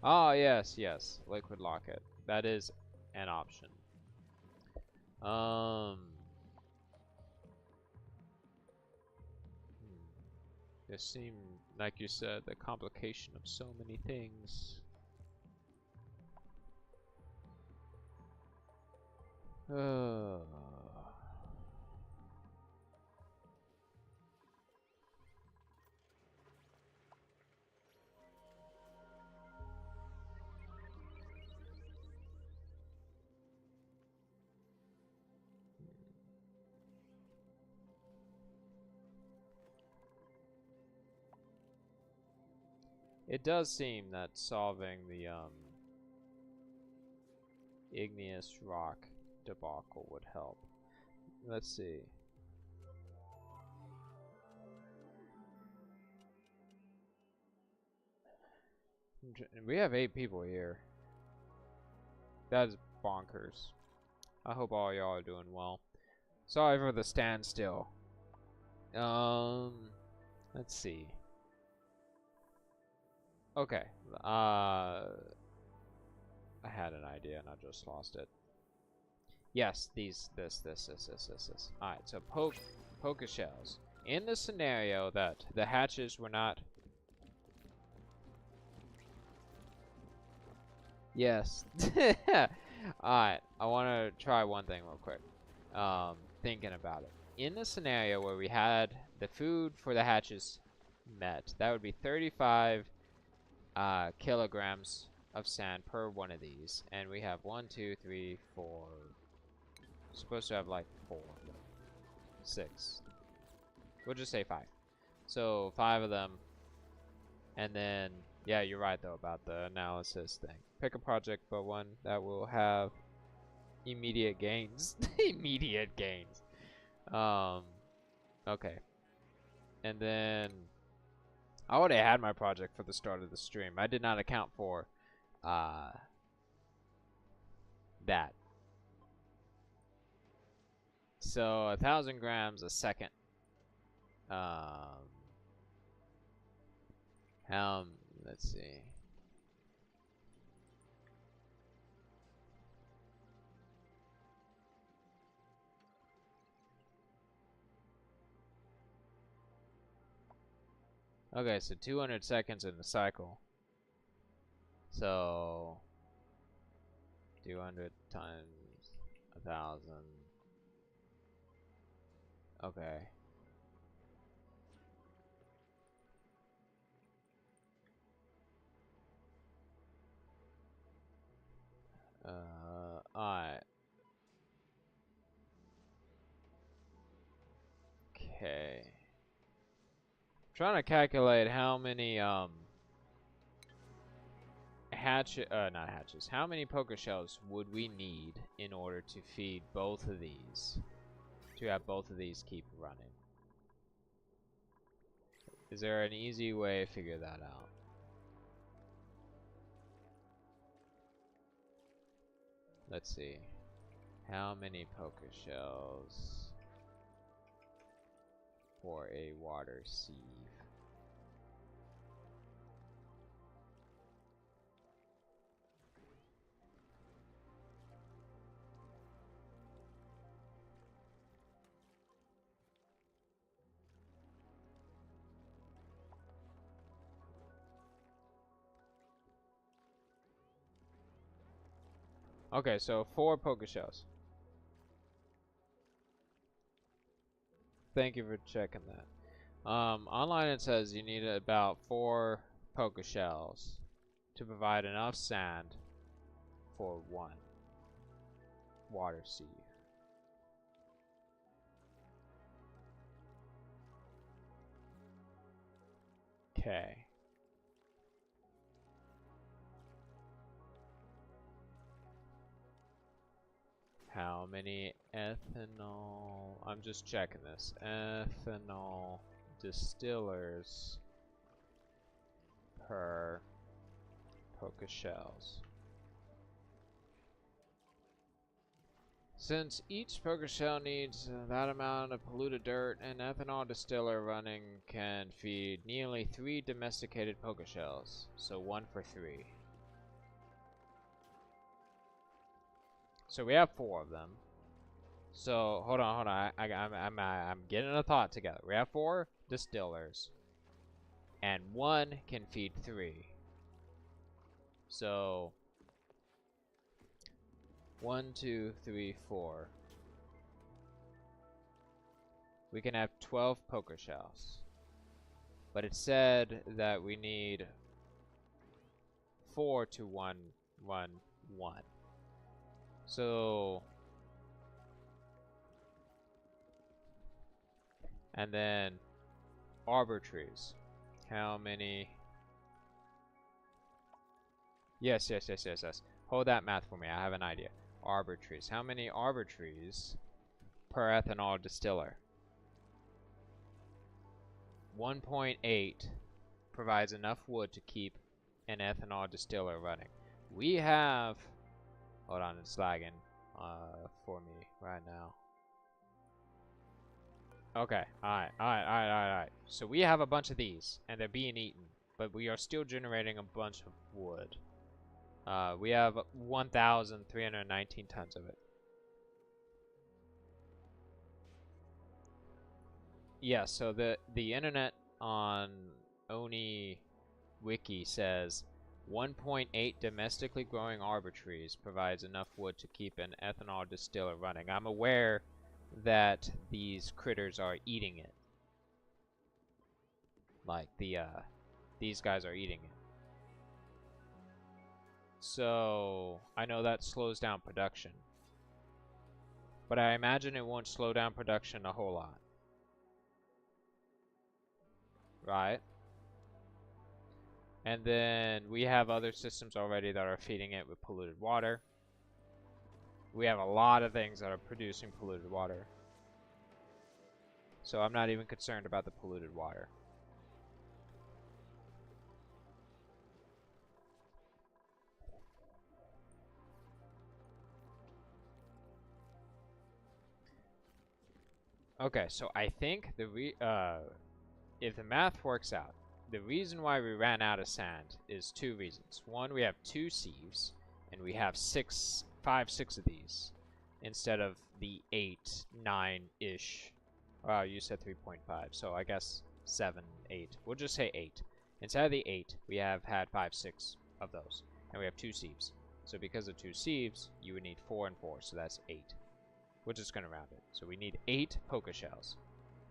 [SPEAKER 1] Ah, yes, yes. Liquid locket. That is an option. This seemed, like you said, the complication of so many things. It does seem that solving the igneous rock debacle would help. Let's see. We have 8 people here. That is bonkers. I hope all y'all are doing well. Sorry for the standstill. Let's see. Okay. I had an idea and I just lost it. Yes, this. Alright, so poker shells. In the scenario that the hatches were not... Yes. Alright, I want to try one thing real quick. Thinking about it. In the scenario where we had the food for the hatches met, that would be 35 kilograms of sand per one of these. And we have 1, 2, 3, 4... We're supposed to have like 4. 6. We'll just say 5. So 5 of them. And then, yeah, you're right though about the analysis thing. Pick a project, but one that will have immediate gains. Immediate gains. Okay. And then I already had my project for the start of the stream. I did not account for that. So 1,000 grams a second. Let's see. Okay, so 200 seconds in the cycle. So 200 times 1,000. Okay. Alright. Okay. Trying to calculate how many not hatches. How many poker shells would we need in order to feed both of these? To have both of these keep running. Is there an easy way to figure that out? Let's see. How many poker shells for a water sieve? Okay, so 4 poker shells. Thank you for checking that. Online it says you need about 4 poker shells to provide enough sand for 1 water sieve. Okay. How many ethanol? I'm just checking this. Ethanol distillers per poker shells. Since each poker shell needs that amount of polluted dirt, an ethanol distiller running can feed nearly 3 domesticated poker shells. So 1 for 3. So we have 4 of them. So hold on. I'm getting a thought together. We have 4 distillers, and 1 can feed 3. So 1, 2, 3, 4. We can have 12 poker shells. But it said that we need 4 to 1, 1, 1. So, and then arbor trees. How many? Yes. Hold that math for me. I have an idea. Arbor trees. How many arbor trees per ethanol distiller? 1.8 provides enough wood to keep an ethanol distiller running. We have, hold on, it's lagging for me right now. Okay, alright. So we have a bunch of these, and they're being eaten, but we are still generating a bunch of wood. We have 1,319 tons of it. Yeah, so the internet on Oni Wiki says 1.8 domestically growing arbor trees provides enough wood to keep an ethanol distiller running. I'm aware that these critters are eating it. Like these guys are eating it. So I know that slows down production. But I imagine it won't slow down production a whole lot. Right? And then we have other systems already that are feeding it with polluted water. We have a lot of things that are producing polluted water. So I'm not even concerned about the polluted water. Okay, so I think if the math works out, the reason why we ran out of sand is 2 reasons. One, we have 2 sieves, and we have 5, 6 of these, instead of the 8, 9-ish. Wow, you said 3.5, so I guess 7, 8. We'll just say 8. Instead of the 8, we have had 5, 6 of those, and we have 2 sieves. So because of 2 sieves, you would need 4 and 4, so that's 8. We're just going to round it. So we need 8 poker shells.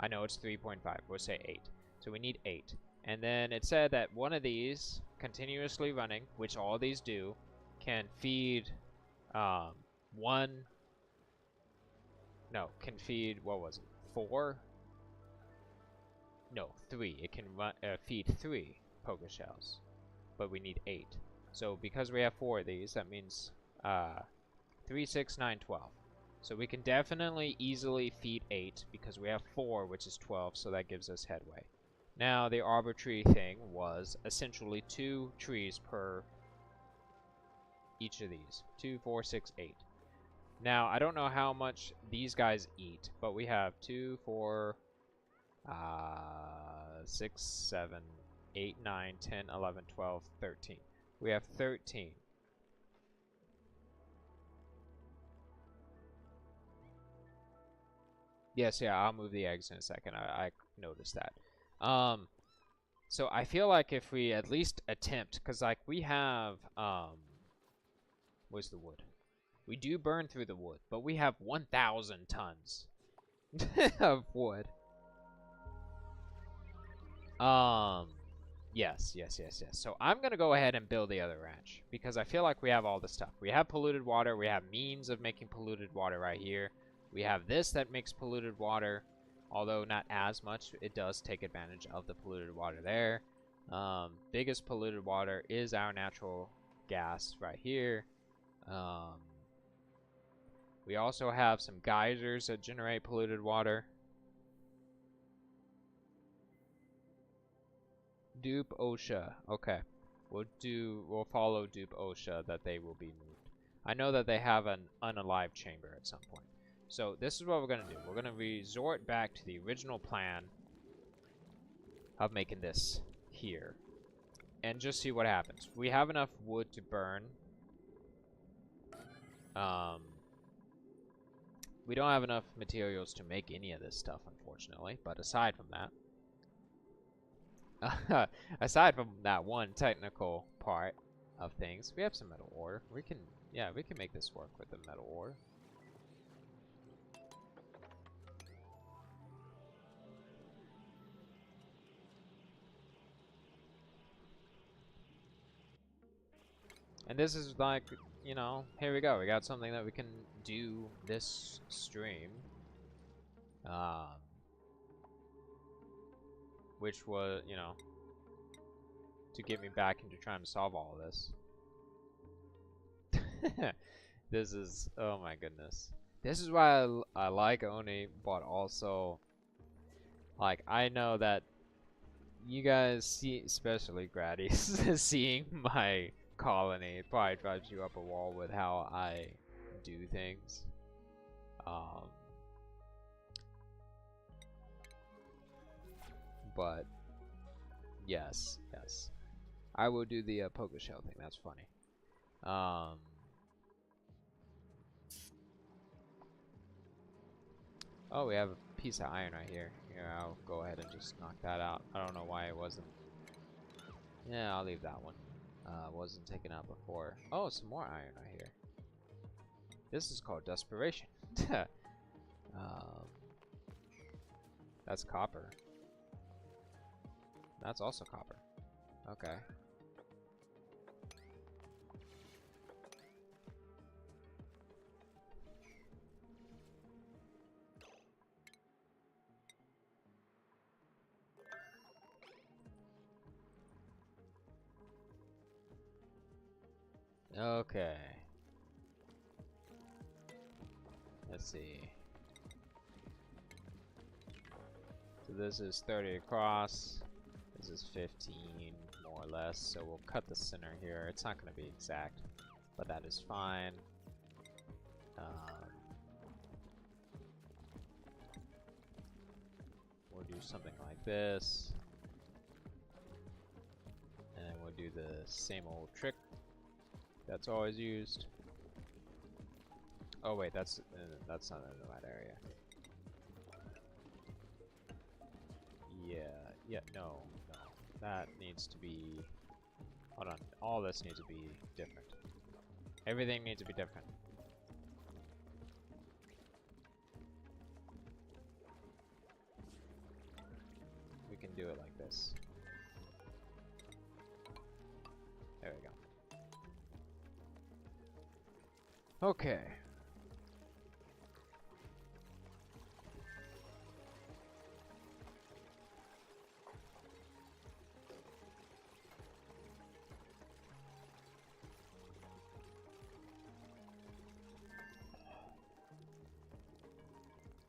[SPEAKER 1] I know it's 3.5. We'll say 8. So we need 8. And then it said that one of these, continuously running, which all these do, can feed can feed, what was it, 4? No, 3. It can feed 3 poker shells. But we need 8. So because we have 4 of these, that means 3, 6, 9, 12. So we can definitely easily feed 8 because we have 4, which is 12, so that gives us headway. Now, the arbor tree thing was essentially 2 trees per each of these. 2, 4, 6, 8. Now, I don't know how much these guys eat, but we have 2, 4, 6, 7, 8, 9, 10, 11, 12, 13. We have 13. Yes, yeah, I'll move the eggs in a second. I noticed that. So I feel like if we at least attempt, because like we have, where's the wood? We do burn through the wood, but we have 1,000 tons of wood. Yes. So I'm gonna go ahead and build the other ranch because I feel like we have all the stuff. We have polluted water. We have means of making polluted water right here. We have this that makes polluted water, although not as much. It does take advantage of the polluted water there. Biggest polluted water is our natural gas right here. We also have some geysers that generate polluted water. Dupe OSHA. Okay. We'll follow Dupe OSHA that they will be moved. I know that they have an unalive chamber at some point. So this is what we're going to do. We're going to resort back to the original plan of making this here. And just see what happens. We have enough wood to burn. We don't have enough materials to make any of this stuff, unfortunately. But aside from that, aside from that one technical part of things, we have some metal ore. We can make this work with the metal ore. And this is like, you know, here we go. We got something that we can do this stream. Which was, you know, to get me back into trying to solve all of this. This is, oh my goodness. This is why I like Oni, but also, like, I know that you guys see, especially Grady, seeing my colony, it probably drives you up a wall with how I do things. But yes, I will do the poker shell thing. That's funny. Oh, we have a piece of iron right here. Here, I'll go ahead and just knock that out. I don't know why it wasn't. Yeah, I'll leave that one. Wasn't taken out before. Oh, some more iron right here. This is called desperation. That's copper. That's also copper. Okay. Okay. Let's see. So this is 30 across. This is 15, more or less. So we'll cut the center here. It's not going to be exact, but that is fine. We'll do something like this. And we'll do the same old trick that's always used. Oh wait, that's not in the right area. Yeah, no. That needs to be, hold on, all this needs to be different. Everything needs to be different. We can do it like this. There we go. Okay.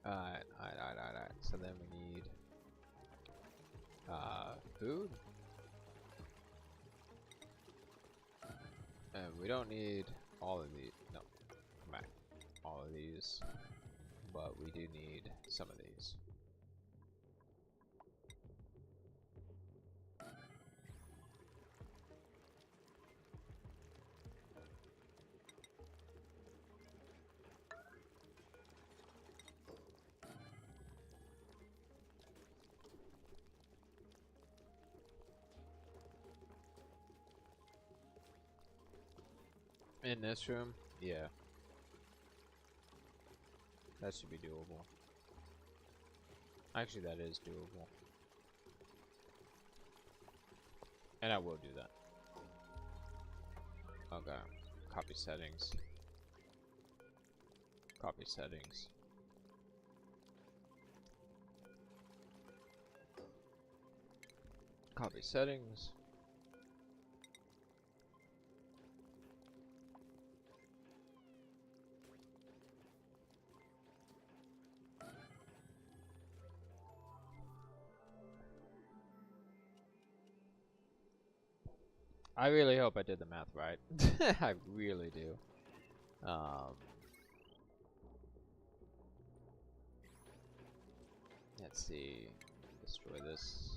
[SPEAKER 1] Alright. So then we need food. And we don't need all of these. No, come back. All of these. But we do need some of these. In this room? Yeah. That should be doable. Actually, that is doable. And I will do that. Okay. Copy settings. Copy settings. Copy settings. I really hope I did the math right. I really do. Let's see. Destroy this.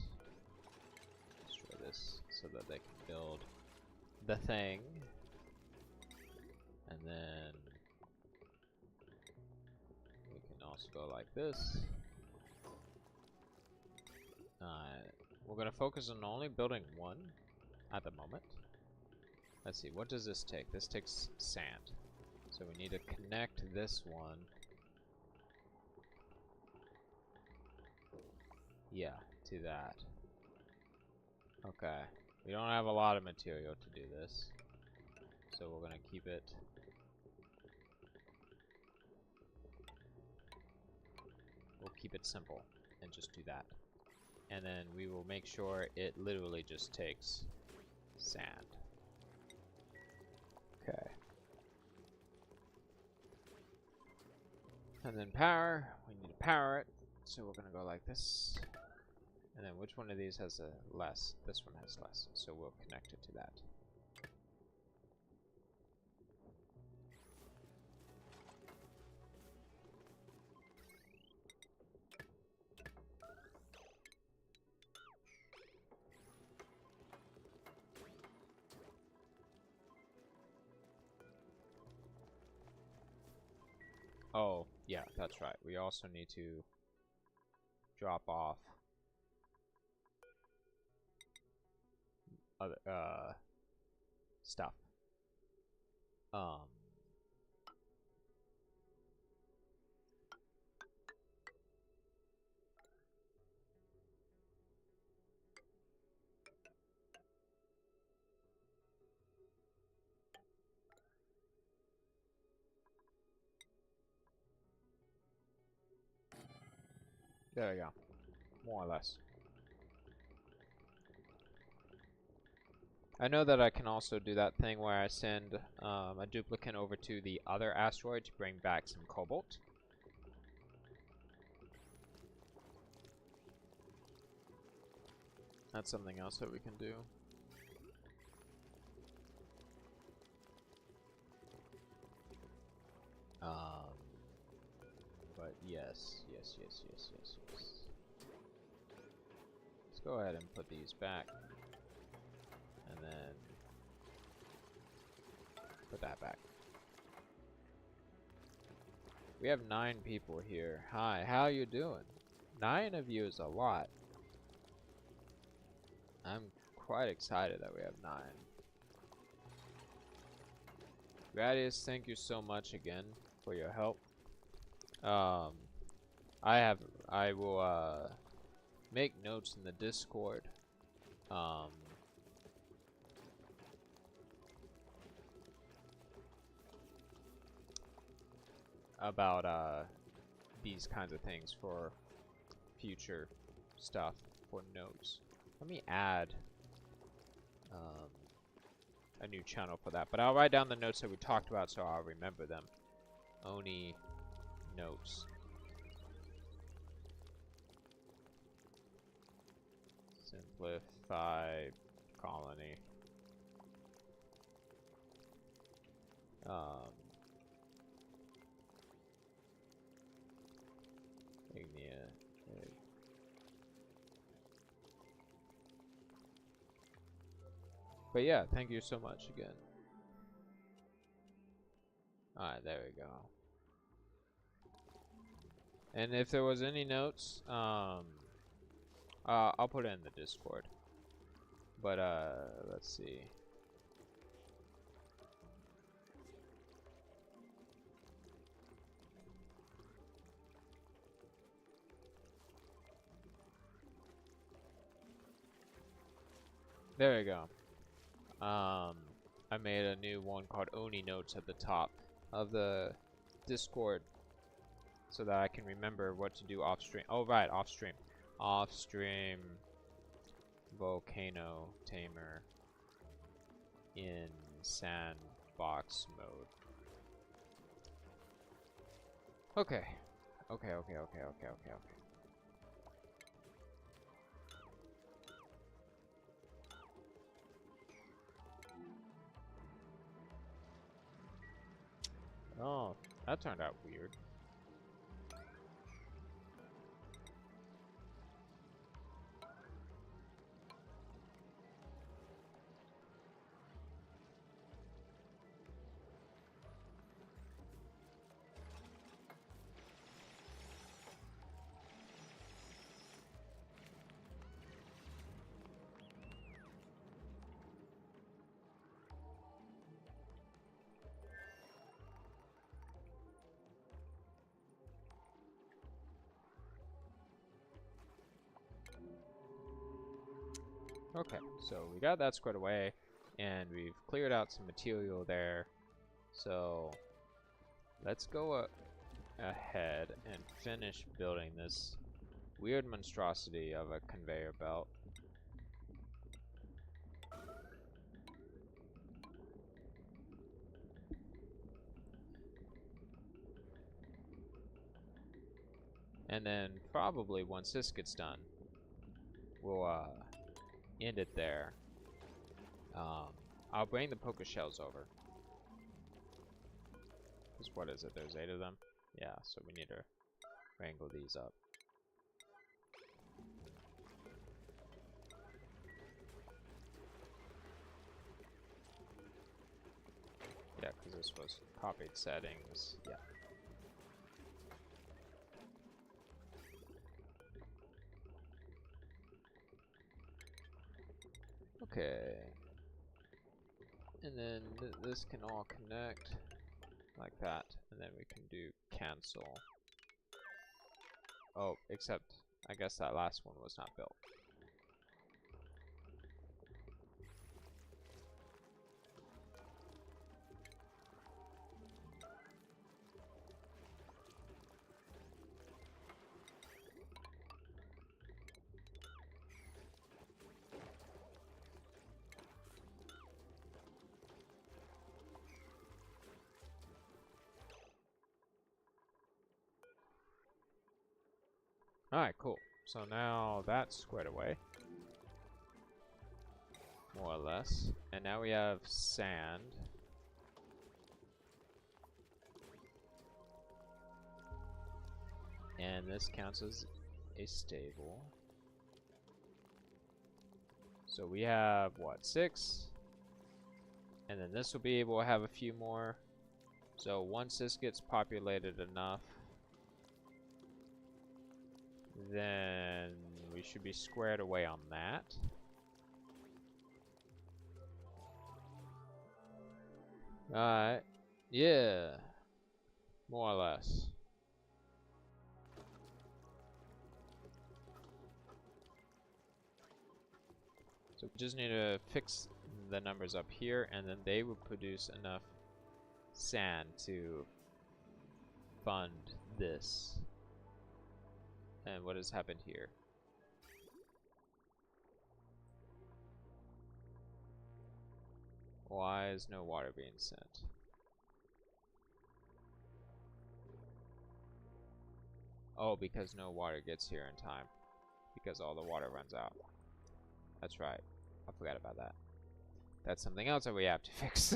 [SPEAKER 1] Destroy this so that they can build the thing. And then we can also go like this. We're going to focus on only building one at the moment. Let's see, what does this take? This takes sand. So we need to connect this one. Yeah, to that. Okay. We don't have a lot of material to do this. So we're going to keep it. We'll keep it simple and just do that. And then we will make sure it literally just takes sand. Okay. And then power. We need to power it. So we're going to go like this. And then which one of these has a less? This one has less. So we'll connect it to that. Oh, yeah, that's right. We also need to drop off other stuff. There we go. More or less. I know that I can also do that thing where I send a duplicate over to the other asteroid to bring back some cobalt. That's something else that we can do. But yes. Let's go ahead and put these back. And then put that back. We have 9 people here. Hi, how you doing? 9 of you is a lot. I'm quite excited that we have 9. Gradius, thank you so much again for your help. I will make notes in the Discord. About these kinds of things for future stuff for notes. Let me add a new channel for that, but I'll write down the notes that we talked about so I'll remember them. Oni notes. Simplify colony. Ignia. But yeah, thank you so much again. Alright, there we go. And if there was any notes, I'll put it in the Discord. But let's see. There we go. I made a new one called Oni Notes at the top of the Discord so that I can remember what to do off stream. Oh, right, off stream. Off stream Volcano Tamer in sandbox mode. Okay. Okay. Oh, that turned out weird. Okay, so we got that squared away, and we've cleared out some material there. So let's go ahead and finish building this weird monstrosity of a conveyor belt. And then probably once this gets done, we'll end it there. I'll bring the poker shells over. Cause what is it? There's 8 of them? Yeah, so we need to wrangle these up. Yeah, because this was copied settings. Yeah. Okay. And then this can all connect like that, and then we can do cancel. Oh, except I guess that last one was not built. Alright, cool. So now that's squared away. More or less. And now we have sand. And this counts as a stable. So we have, what, 6? And then this will be able to have a few more. So once this gets populated enough, then we should be squared away on that. Alright. Yeah. More or less. So we just need to fix the numbers up here, and then they will produce enough sand to fund this. And what has happened here? Why is no water being sent? Oh, because no water gets here in time. Because all the water runs out. That's right. I forgot about that. That's something else that we have to fix.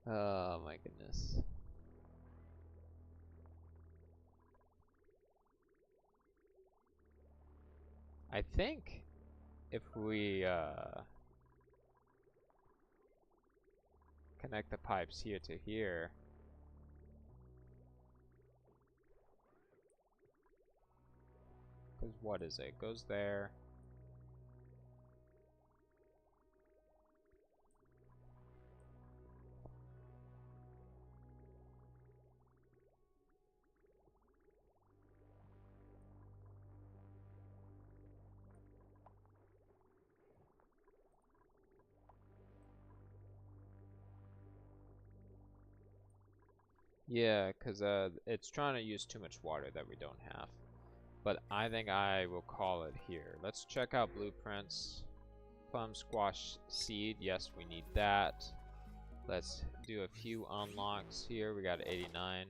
[SPEAKER 1] Oh my goodness. I think if we connect the pipes here to here, because what is it? Goes there. Yeah, because it's trying to use too much water that we don't have. But I think I will call it here. Let's check out blueprints. Plum squash seed. Yes, we need that. Let's do a few unlocks here. We got 89.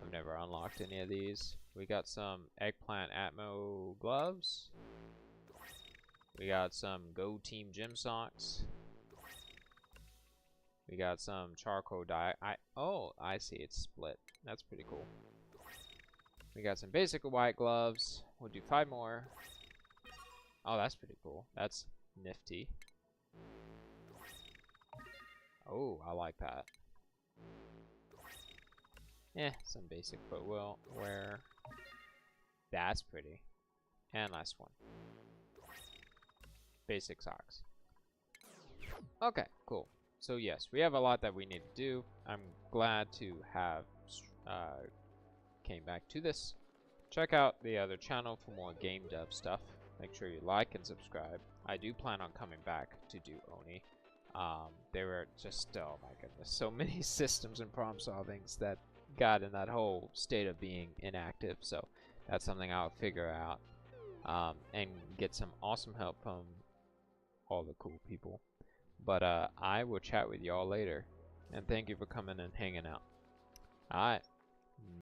[SPEAKER 1] I've never unlocked any of these. We got some eggplant Atmo gloves. We got some Go Team gym socks. We got some charcoal dye. Oh, I see. It's split. That's pretty cool. We got some basic white gloves. We'll do 5 more. Oh, that's pretty cool. That's nifty. Oh, I like that. Some basic footwear. That's pretty. And last one. Basic socks. Okay, cool. So yes, we have a lot that we need to do. I'm glad to have came back to this. Check out the other channel for more game dev stuff. Make sure you like and subscribe. I do plan on coming back to do Oni. There were just, oh my goodness, so many systems and problem solvings that got in that whole state of being inactive. So that's something I'll figure out and get some awesome help from all the cool people. But I will chat with y'all later. And thank you for coming and hanging out. Alright.